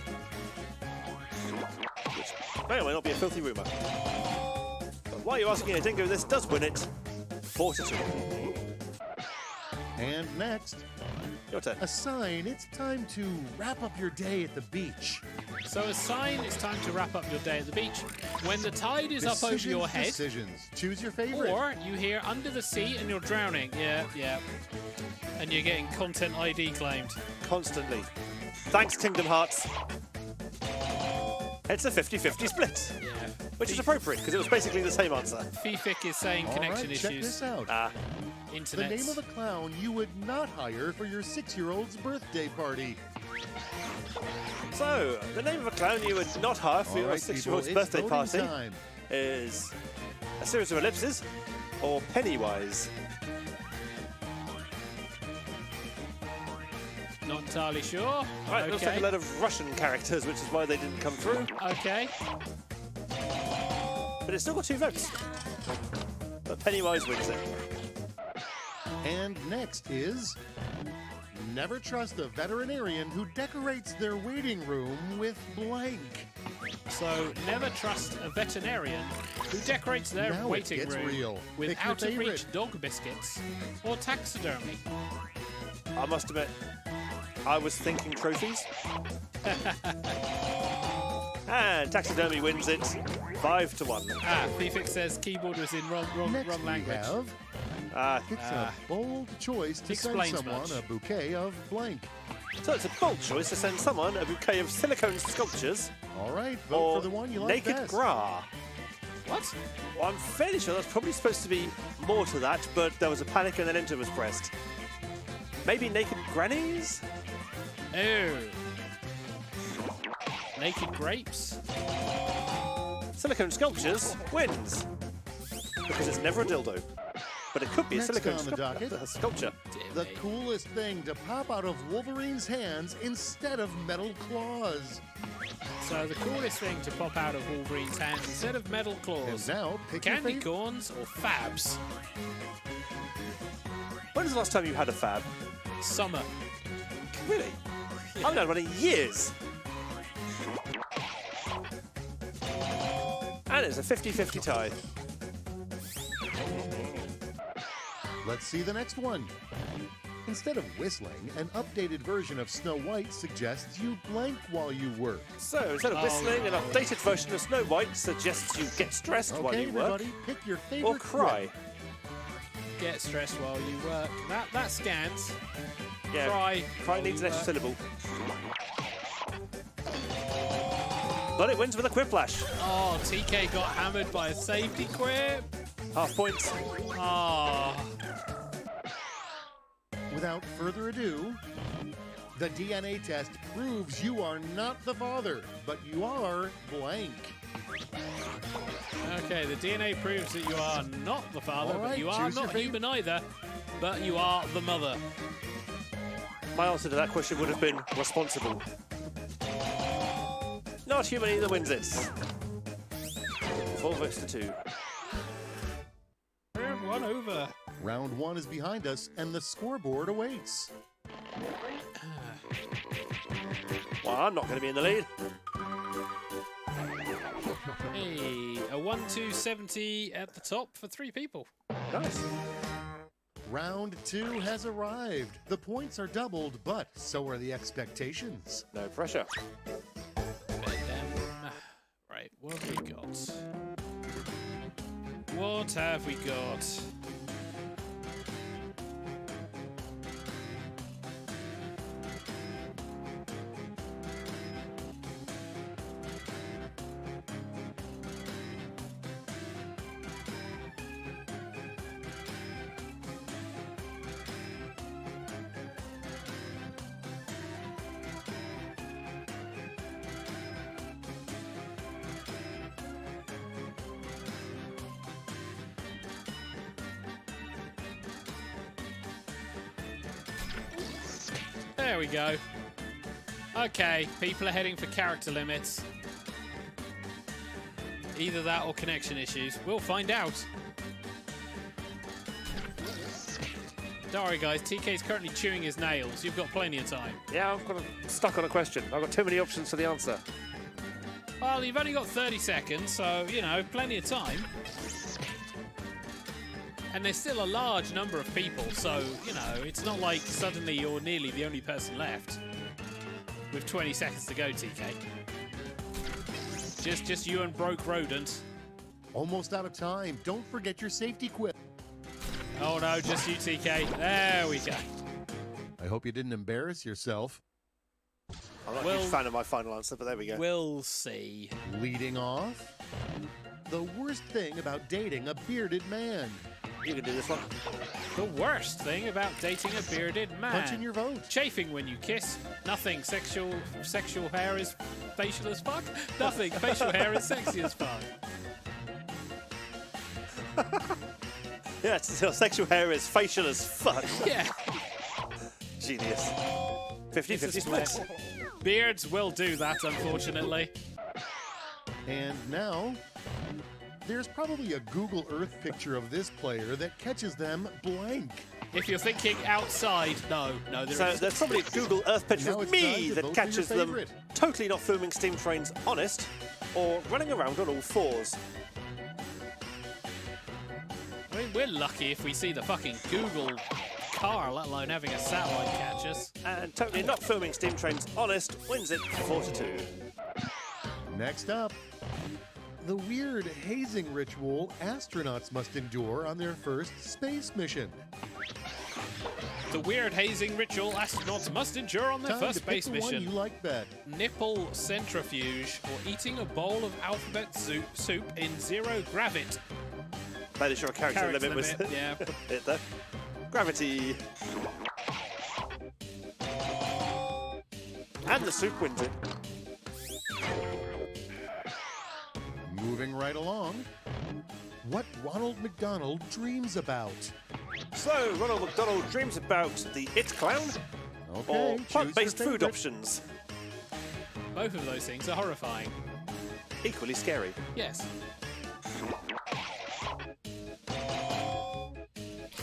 Which may or may not be a filthy rumour. But why are you asking a dingo this does win it 4-2. And next, Your turn. a sign it's time to wrap up your day at the beach. So a sign, it's time to wrap up your day at the beach. When the tide is up over your head, Decisions. Choose your favorite. or you hear under the sea and you're drowning. Yeah, yeah. And you're getting content ID claimed. Constantly. Thanks, Kingdom Hearts. It's a 50-50 split. Yeah. Which is appropriate, because it was basically the same answer. Fifik is saying All connection right, check issues. this out. Ah, The Internet. name of a clown you would not hire for your 6-year-old's birthday party. so, the name of a clown you would not hire for All your right, 6-year-old's people, it's birthday voting party. time. is a series of ellipses or Pennywise. Not entirely sure. Right, looks like a lot of Russian characters, which is why they didn't come through. Okay. But it's still got 2 votes. But Pennywise wins it. And next is never trust a veterinarian who decorates their waiting room with blank. So never trust a veterinarian who decorates their Now it waiting gets room real. with Pick your out-of-reach favorite. dog biscuits or taxidermy. I must admit, I was thinking trophies. And taxidermy wins it 5-1. Thiefix says keyboard was in wrong Next we language. have, it's a bold choice to send Explains someone much. a bouquet of blank. So it's a bold choice to send someone a bouquet of silicone sculptures All right, vote or for the one you like naked best. gra. What? Well, I'm fairly sure that's probably supposed to be more to that, but there was a panic and an enter was pressed. Maybe naked grannies? Oh. Naked grapes? Silicone sculptures wins. Because it's never a dildo. But it could be a Next silicone on the docket. sculpture. The coolest thing to pop out of Wolverine's hands instead of metal claws. So the coolest thing to pop out of Wolverine's hands instead of metal And claws. now, pick your Candy favorite. corns or fabs? When was the last time you had a fab? Summer. Really? I haven't had one in years. And it's a 50-50 tie. Let's see the next one. Instead of whistling, an updated version of Snow White suggests you blank while you work. So instead of whistling, an updated version of Snow White suggests you get stressed while Okay, you work everybody, pick your favorite or cry. quip. Get stressed while you work. That scans. Yeah, Cry. cry while needs you an extra work. syllable. But it wins with a quiplash. Oh, TK got hammered by a safety quip. Half points. Oh. Without further ado, the DNA test proves you are not the father, but you are blank. Okay, the DNA proves that you are not the father, All but right, you are choose your not fate. human either, but you are the mother. My answer to that question would have been responsible. Not human either wins it. 4 votes to 2. One over. Round 1 is behind us, and the scoreboard awaits. Well, I'm not going to be in the lead. Hey, a 1-2-70 at the top for 3 people. Nice. Round 2 has arrived. The points are doubled, but so are the expectations. No pressure. Right, what have we got? What have we got? There we go. Okay, people are heading for character limits. Either that or connection issues. We'll find out. Don't worry, guys. TK's currently chewing his nails. You've got plenty of time. Yeah, stuck on a question. I've got too many options for the answer. Well, you've only got 30 seconds, so, you know, plenty of time. And there's still a large number of people, so, you know, it's not like suddenly you're nearly the only person left. With 20 seconds to go, TK. Just you and Broke Rodent. Almost out of time. Don't forget your safety quip. Oh no, just you, TK. There we go. I hope you didn't embarrass yourself. I'm not a Well- huge fan of my final answer, but there we go. We'll see. Leading off, the worst thing about dating a bearded man. You can do this one. The worst thing about dating a bearded man. Punch in your vote. Chafing when you kiss. Nothing. Sexual hair is facial as fuck. Nothing. Facial hair is sexy as fuck. Yeah, your sexual hair is facial as fuck. Yeah. Genius. 50-50 It's a split. split. Beards will do that, unfortunately. And now, there's probably a Google Earth picture of this player that catches them blank. If you're thinking outside, no, there So isn't. there's probably a Google Earth picture Now of it's time me to that vote for catches your them favourite. totally not filming steam trains honest or running around on all fours. I mean, we're lucky if we see the fucking Google car, let alone having a satellite catch us. And totally not filming steam trains honest wins it 4-2. Next up, the weird hazing ritual astronauts must endure on their first space mission. The weird hazing ritual astronauts must endure on their Time first to pick space the mission. one you like bet. Nipple centrifuge or eating a bowl of alphabet soup in zero gravity. Made sure a character limit was yeah. it there. Gravity. And the soup wins it. Moving right along, what Ronald McDonald dreams about. So, Ronald McDonald dreams about the It Clown Okay, or choose plant-based your food favorite. options. Both of those things are horrifying. Equally scary. Yes.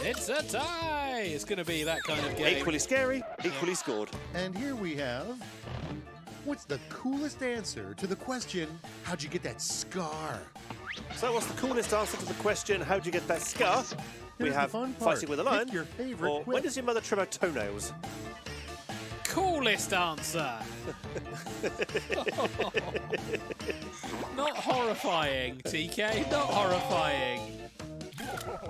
It's a tie! It's going to be that kind of game. Equally scary, equally scored. And here we have, what's the coolest answer to the question, how'd you get that scar? So what's the coolest answer to the question, how'd you get that scar? We Here's the have fun part. fighting with a lion, Pick your favorite or quip. when does your mother trim her toenails? Coolest answer! Not horrifying, TK. Not horrifying.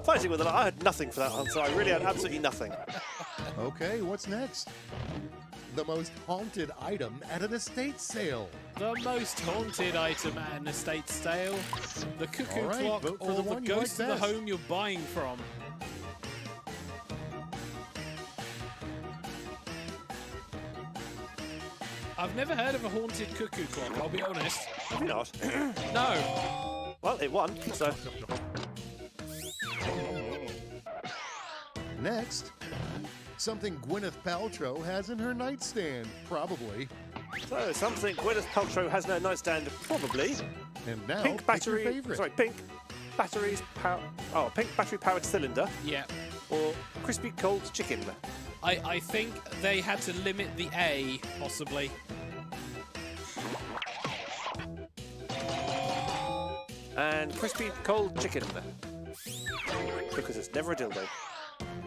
Fighting with a lion, I had nothing for that answer. I really had absolutely nothing. Okay, what's next? The most haunted item at an estate sale. The most haunted item at an estate sale. The cuckoo All right, clock vote for or the the one you ghost like of the best. home you're buying from. I've never heard of a haunted cuckoo clock, I'll be honest. Maybe not. No. Well, it won, so Next, something Gwyneth Paltrow has in her nightstand, probably. something Gwyneth Paltrow has in her nightstand, probably. And now, Pink pick your battery. favorite. Sorry, pink batteries. Pink battery-powered cylinder Yeah. or crispy cold chicken. I think they had to limit the A, possibly. And crispy cold chicken. Because it's never a dildo.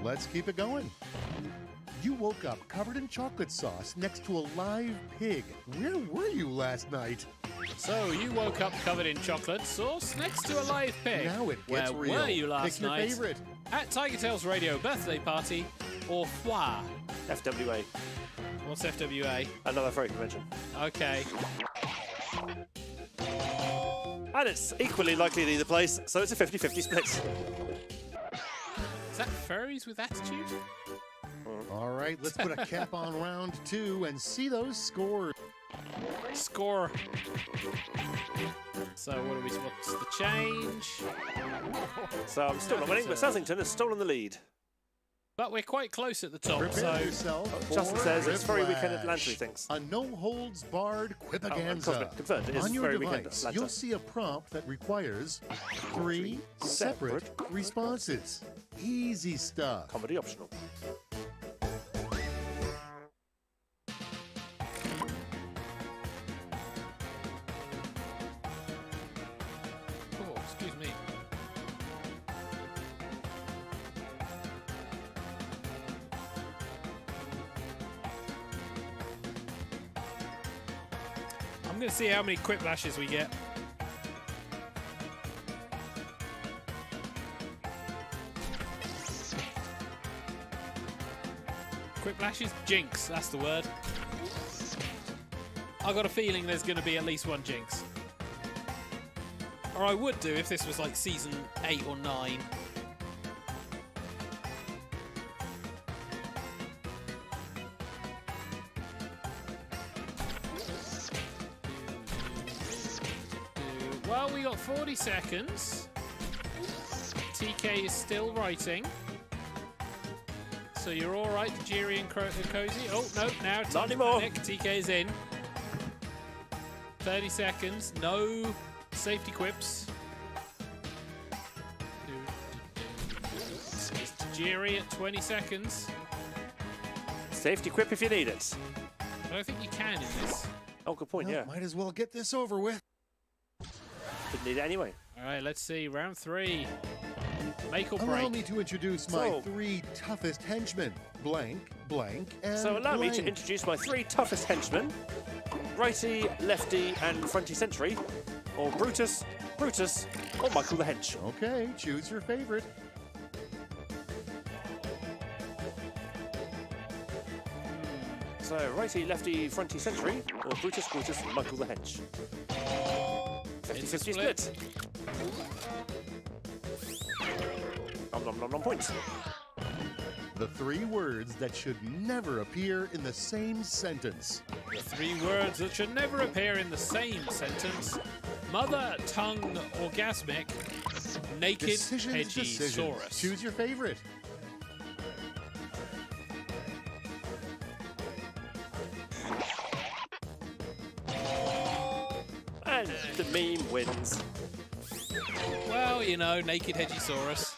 Let's keep it going. You woke up covered in chocolate sauce next to a live pig. Where were you last night? So you woke up covered in chocolate sauce next to a live pig. Now it gets Where real. were you last Pick your night? favorite. At TigerTails Radio birthday party or foire? FWA. What's FWA? Another furry convention. Okay. And it's equally likely to be the place, so it's a 50-50 split. Is that furries with attitude? All right, let's put a cap on round 2 and see those scores. Score. So what's the change? So I'm still not winning, but Southington has stolen the lead. But we're quite close at the top, Prepare so yourself Justin for says it's very Whiplash. weekend Atlanta, he thinks. A no-holds-barred Quipaganza. confirmed, it is On your very weekend device, Atlanta. you'll see a prompt that requires 3 separate responses. Easy stuff. Comedy optional. oh, excuse me. I'm going to see how many Quiplashes we get. Quiplashes? Jinx, that's the word. I got a feeling there's going to be at least one Jinx. Or I would do if this was like season 8 or 9. Well, we got 40 seconds. TK TK is still writing. So you're all right, Jiri and Cozy. Oh, no, now it's Not anymore. Nick. TK's in. 30 seconds. No safety quips. It's Jiri at 20 seconds. Safety quip if you need it. I don't think you can in this. Oh, good point, Well, yeah. might as well get this over with. Didn't need it anyway. All right, let's see. Round 3. Make or Allow break. me to introduce my 3 toughest henchmen. Blank, blank, and So allow me to blank. introduce my 3 toughest henchmen. Righty, lefty, and fronty sentry. Or Brutus, or Michael the Hench. Okay, choose your favorite. So righty, lefty, fronty sentry. Or Brutus, and Michael the Hench. 50-50 split. Nom points. The 3 words that should never appear in the same sentence. The 3 words that should never appear in the same sentence. Mother tongue orgasmic. Naked Decisions. Hedgy-saurus. Choose your favorite. And the meme wins. Well, you know, naked Hedgy-saurus.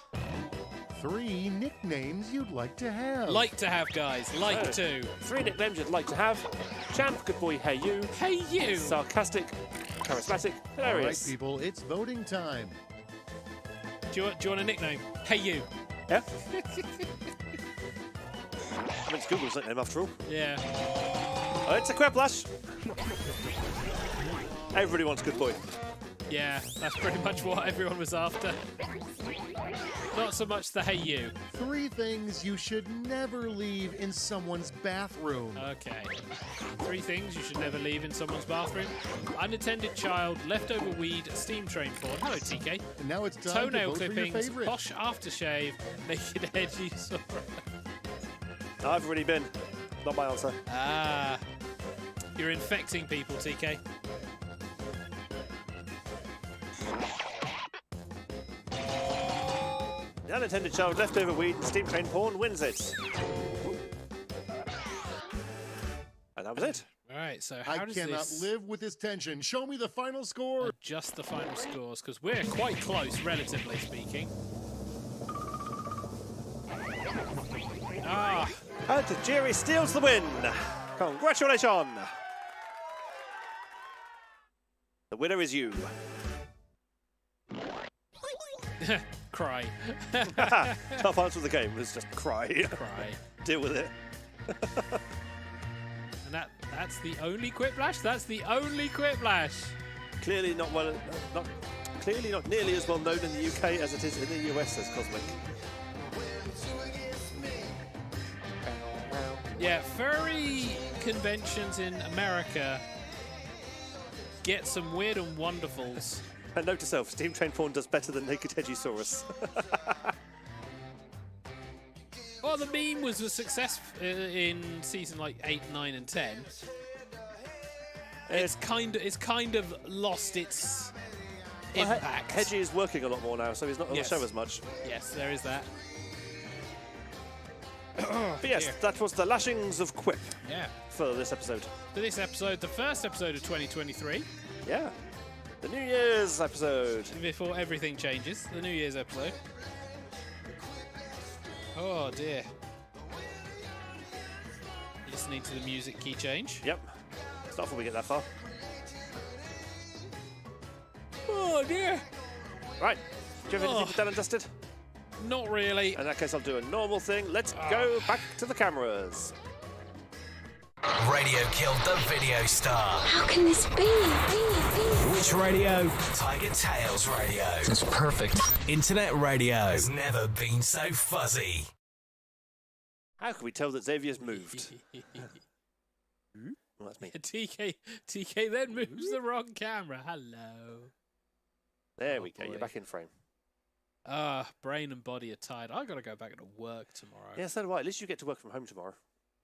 3 nicknames you'd like to have. Like to have, guys. Like to. 3 nicknames you'd like to have. Champ, good boy, hey you. Hey, you. Sarcastic, charismatic, All right, hilarious. people, it's voting time. Do you want a nickname? Hey, you. Yeah? I mean, it's Google's nickname after all. Yeah. Oh, it's a Quiplash. Everybody wants good boy. Yeah, that's pretty much what everyone was after. Not so much the hey, you. 3 things you should never leave in someone's bathroom. Okay. 3 things you should never leave in someone's bathroom. Unattended child, leftover weed, steam train porn. Hello, TK. And now it's time Toenail to vote for your clippings, favorite. posh aftershave, naked Hedgy-saurus. I've already been. Not my answer. Ah. You're infecting people, TK. The unattended child, leftover weed, and steam train porn wins it. And that was it. All right, so how I does cannot this live with this tension. Show me the final score. adjust the final scores? Because we're quite close, relatively speaking. Ah, And Jerry steals the win. Congratulations. The winner is you. cry. Tough answer to the game was just cry. Cry. Deal with it. And that's the only Quiplash? That's the only Quiplash. Clearly not nearly as well known in the UK as it is in the US, says Cosmic. Yeah, furry conventions in America get some weird and wonderfuls. And note to self, Steam Train Porn does better than Naked Hedgy-saurus. Well, the meme was a success in season like 8, 9, and 10. It's kind of lost its impact. Hedgy is working a lot more now, so he's not on Yes. the show as much. Yes, there is that. But yes, dear. that was the lashings of Quip Yeah. for this episode. For this episode, the first episode of 2023, Yeah. The New Year's episode. before everything changes, the New Year's episode. Oh dear. Listening to the music key change. Yep. It's not before we get that far. Oh dear. Right. Do you have anything Oh. done and dusted? Not really. In that case, I'll do a normal thing. Let's go back to the cameras. Radio killed the video star. How can this be? Which radio? TigerTails Radio. It's perfect. Internet radio has never been so fuzzy. How can we tell that Xavier's moved? Well, that's me. TK then moves the wrong camera. Hello. There Oh, we go. boy. You're back in frame. Brain and body are tired. I gotta go back to work tomorrow. Yeah, so do I. At least you get to work from home tomorrow.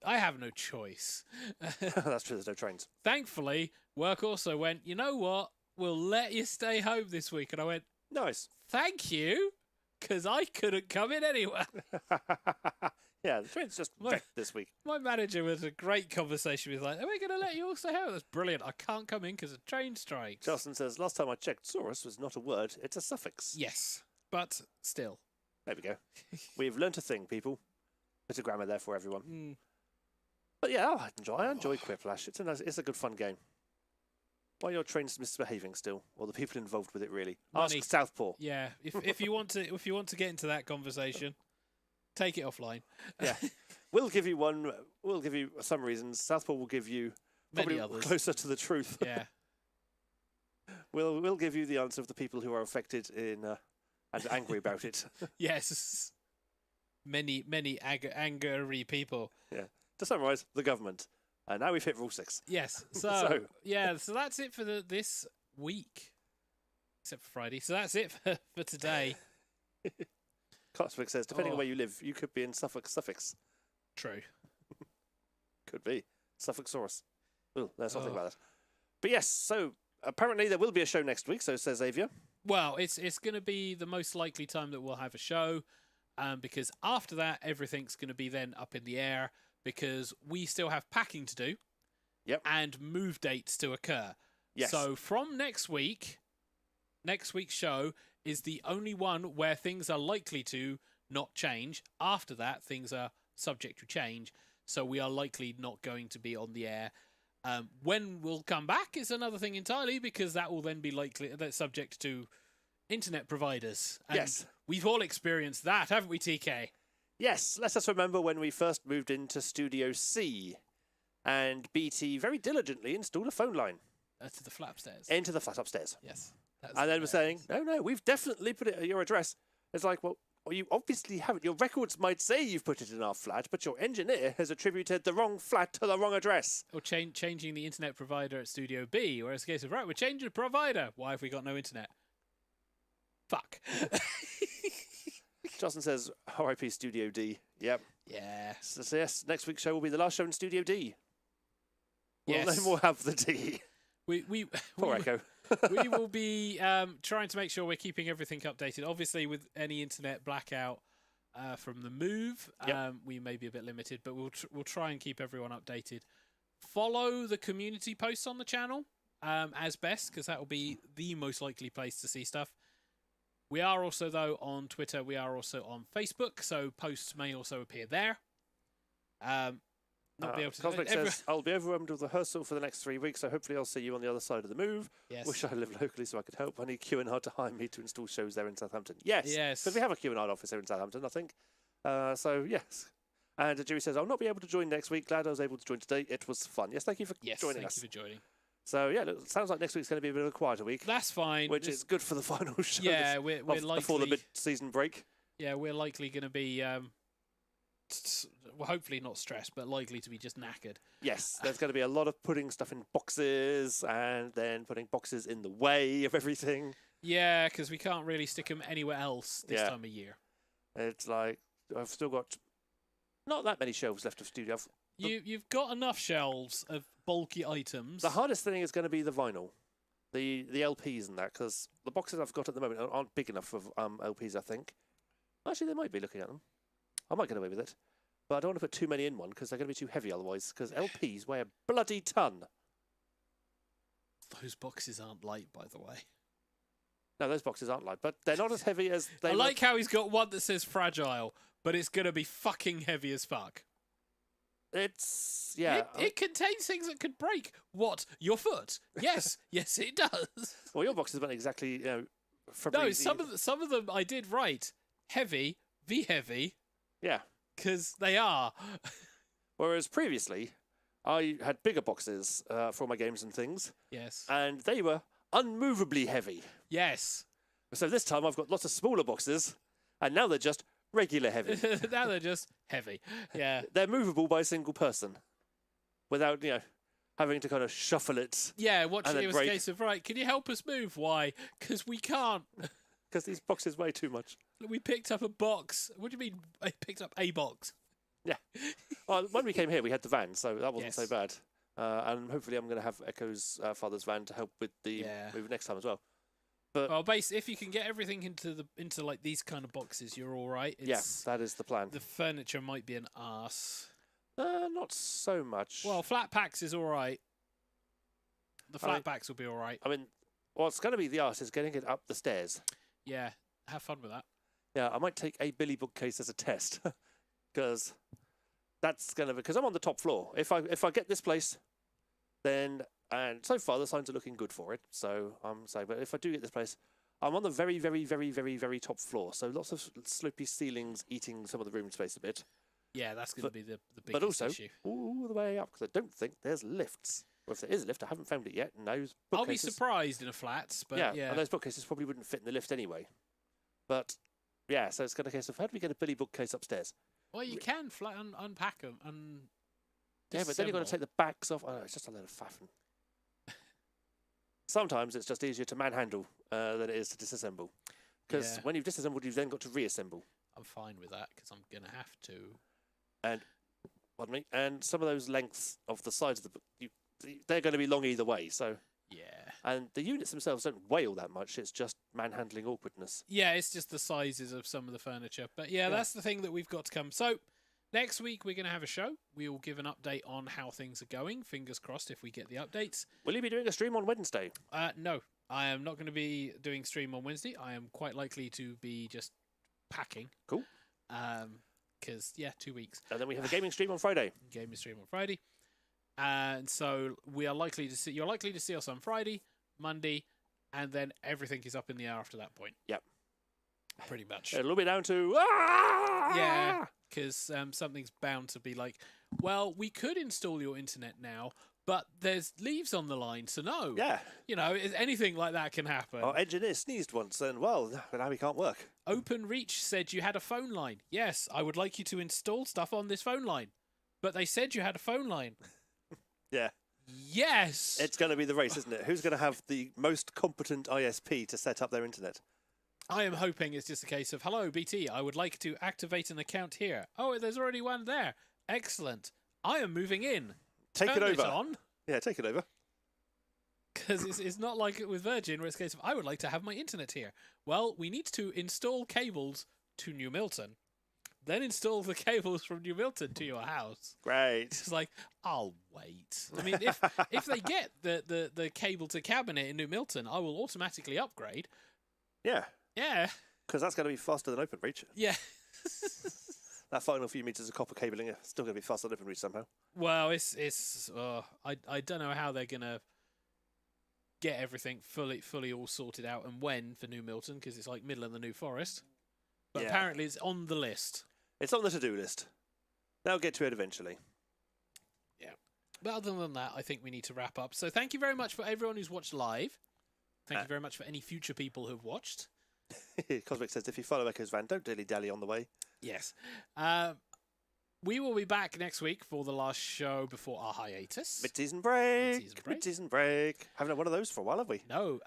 I have no choice. That's true. There's no trains. Thankfully, work also went, you know what? We'll let you stay home this week. And I went, Nice. thank you. because I couldn't come in anywhere. Yeah, the train's just wrecked this week. My manager was a great conversation. He was like, "Are we going to let you all stay home?" That's brilliant. I can't come in because of train strikes. Justin says, last time I checked, Saurus was not a word, it's a suffix. Yes, but still. There we go. We've learnt a thing, people. Bit of grammar there for everyone. Mm. But yeah, I enjoy Quiplash. It's a good fun game. Why are your trains misbehaving still? Or the people involved with it really? Money. Ask Southpaw. Yeah, if you want to get into that conversation, take it offline. Yeah. We'll give you some reasons. Southpaw will give you Many probably others. closer to the truth. Yeah. We'll give you the answer of the people who are affected and angry about it. Yes. Many angry people. Yeah. To summarise, the government. And now we've hit Rule 6. Yes. So that's it for this week. Except for Friday. So that's it for today. Cosmic says, depending on where you live, you could be in Suffolk, Suffix. True. Could be. Suffolksaurus. Oh, there's something about that. But yes, so apparently there will be a show next week, so says Xavier. Well, it's going to be the most likely time that we'll have a show, because after that, everything's going to be then up in the air, because we still have packing to do. Yep. And move dates to occur. Yes. So from next week's show is the only one where things are likely to not change. After that, things are subject to change. So we are likely not going to be on the air. When we'll come back is another thing entirely, because that will then be that's subject to internet providers. And yes. We've all experienced that, haven't we, TK? Yes. Let us remember when we first moved into Studio C and BT very diligently installed a phone line. To the flat upstairs. Into the flat upstairs. Yes. And then we're saying, no, we've definitely put it at your address. It's like, well, you obviously haven't. Your records might say you've put it in our flat, but your engineer has attributed the wrong flat to the wrong address. Or changing the internet provider at Studio B, whereas the case of, right, we're changing the provider. Why have we got no internet? Fuck. Justin says, RIP Studio D. Yep. Yeah. So yes, next week's show will be the last show in Studio D. Yes. Well, then we'll have the D. Poor Echo. We will be trying to make sure we're keeping everything updated. Obviously, with any internet blackout from the move, we may be a bit limited, but we'll try and keep everyone updated. Follow the community posts on the channel as best, because that will be the most likely place to see stuff. We are also, though, on Twitter. We are also on Facebook, so posts may also appear there. Not be able to. Cosmic says, I'll be overwhelmed with rehearsal for the next 3 weeks, so hopefully I'll see you on the other side of the move. Yes. Wish I lived locally so I could help. I need Q&R to hire me to install shows there in Southampton. Yes. Yes. Because we have a Q&R office here in Southampton, I think. So, yes. And Jerry says, I'll not be able to join next week. Glad I was able to join today. It was fun. Yes, thank you for joining us. Thank you for joining. So, yeah, it sounds like next week's going to be a bit of a quieter week. That's fine. Which is good for the final show. Yeah, we're likely... Before the mid-season break. Yeah, we're likely going to be... well, hopefully not stressed, but likely to be just knackered. Yes, there's going to be a lot of putting stuff in boxes and then putting boxes in the way of everything. Yeah, because we can't really stick them anywhere else this time of year. It's like, I've still got not that many shelves left of studio. You've got enough shelves of bulky items. The hardest thing is going to be the vinyl, the LPs and that, because the boxes I've got at the moment aren't big enough for LPs, I think. Actually, they might be looking at them. I might get away with it. But I don't want to put too many in one because they're going to be too heavy otherwise, because LPs weigh a bloody ton. Those boxes aren't light, by the way. No, those boxes aren't light, but they're not as heavy as they I like how he's got one that says fragile, but it's going to be fucking heavy as fuck. It's, yeah. It contains things that could break. What? Your foot? Yes. Yes, it does. Well, your boxes weren't exactly, for No, some of them I did right. Heavy, heavy. Yeah. Because they are. Whereas previously, I had bigger boxes for all my games and things. Yes. And they were unmovably heavy. Yes. So this time I've got lots of smaller boxes, and now they're just regular heavy. Now they're just heavy. Yeah. They're movable by a single person without, having to kind of shuffle it. Yeah, it was break. a case of, right, can you help us move? Why? Because we can't. Because these boxes weigh too much. We picked up a box. What do you mean I picked up a box? Yeah. Well, when we came here, we had the van, so that wasn't so bad. And hopefully I'm going to have Echo's father's van to help with the move next time as well. But Well, if you can get everything into like these kind of boxes, you're all right. yeah, that is the plan. The furniture might be an arse. Not so much. Well, flat packs is all right. The I mean- flat packs will be all right. I mean, what's going to be the arse is getting it up the stairs. Yeah, have fun with that. Yeah, I might take a Billy bookcase as a test because that's going to because I'm on the top floor. If I get this place, then and so far the signs are looking good for it. So I'm saying, but if I do get this place, I'm on the very, very, very, very, very top floor. So lots of slopey ceilings eating some of the room space a bit. Yeah, that's going to be the biggest But also issue. all the way up because I don't think there's lifts. Or if there is a lift, I haven't found it yet. And those I'll be bookcases, surprised in a flat, but yeah. and those bookcases probably wouldn't fit in the lift anyway. But yeah, so it's going to case of how do we get a Billy bookcase upstairs? Well, you can unpack them and Yeah, but then you've got to take the backs off. Oh, it's just a load of faffing. Sometimes it's just easier to manhandle than it is to disassemble. Because Yeah. when you've disassembled, you've then got to reassemble. I'm fine with that because I'm going to have to. And pardon me. And some of those lengths of the sides of the book, they're going to be long either way. So, Yeah. and the units themselves don't weigh all that much. It's just manhandling awkwardness. Yeah, it's just the sizes of some of the furniture. But yeah, that's the thing that we've got to come. So next week we're going to have a show. We will give an update on how things are going. Fingers crossed if we get the updates. Will you be doing a stream on Wednesday? No, I am not going to be doing stream on Wednesday. I am quite likely to be just packing. Cool. Because, 2 weeks. And then we have a gaming stream on Friday. Gaming stream on Friday. And so you're likely to see us on Friday, Monday, and then everything is up in the air after that point. Yep. Pretty much. It'll be down to Yeah, because something's bound to be like, well, we could install your internet now, but there's leaves on the line, so no. Yeah. Anything like that can happen. Our engineer sneezed once, and well, now he can't work. OpenReach said you had a phone line. Yes, I would like you to install stuff on this phone line, but they said you had a phone line. Yeah. Yes. It's going to be the race, isn't it? Who's going to have the most competent ISP to set up their internet? I am hoping it's just a case of, hello, BT, I would like to activate an account here. Oh, there's already one there. Excellent. I am moving in. Take Turn it this over. on. Yeah, take it over. Because it's not like it with Virgin, where it's a case of, I would like to have my internet here. Well, we need to install cables to New Milton, then install the cables from New Milton to your house. Great. It's like, I'll wait. I mean, if they get the cable to cabinet in New Milton, I will automatically upgrade. Yeah, Yeah. because that's going to be faster than OpenReach. Yeah. That final few meters of copper cabling is still going to be faster than OpenReach somehow. Well, I don't know how they're gonna get everything fully all sorted out and when for New Milton, because it's like middle of the New Forest. But Yeah. apparently it's on the list. It's on the to-do list. They'll get to it eventually. Yeah. But other than that, I think we need to wrap up. So thank you very much for everyone who's watched live. Thank you very much for any future people who've watched. Cosmic says, if you follow Echo's van, don't dilly-dally on the way. Yes. We will be back next week for the last show before our hiatus. Mid-season break. Mid-season break. Mid-season break. Haven't had one of those for a while, have we? No.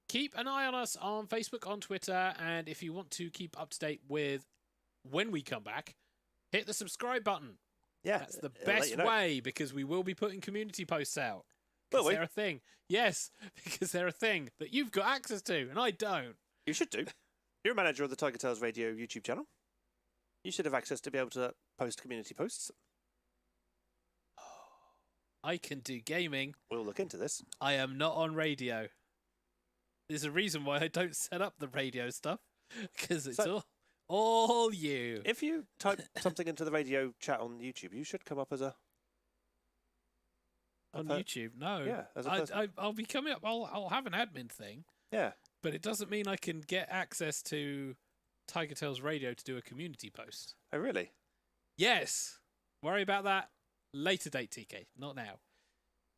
Keep an eye on us on Facebook, on Twitter, and if you want to keep up to date with when we come back, hit the subscribe button. Yeah. That's the it'll let best you know. way, because we will be putting community posts out. Will 'Cause we? they're a thing. Yes, because they're a thing that you've got access to, and I don't. You should do. You're a manager of the TigerTails Radio YouTube channel. You should have access to be able to post community posts. I can do gaming. We'll look into this. I am not on radio. There's a reason why I don't set up the radio stuff, because it's all you. If you type something into the radio chat on YouTube, you should come up as a... On YouTube, no. Yeah, as a person. I'll be coming up. I'll have an admin thing, Yeah. but it doesn't mean I can get access to TigerTails Radio to do a community post. Oh, really? Yes. Worry about that later date, TK. Not now.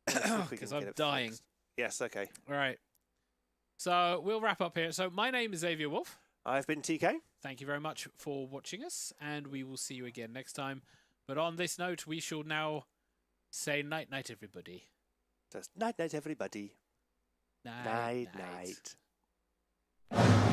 Let's see if we Because can I'm get it dying. fixed. Yes, okay. All right. So we'll wrap up here. So my name is Xavier Wolf. I've been TK. Thank you very much for watching us, and we will see you again next time. But on this note, we shall now say night-night, everybody. Just night-night, everybody. Night-night. Night-night.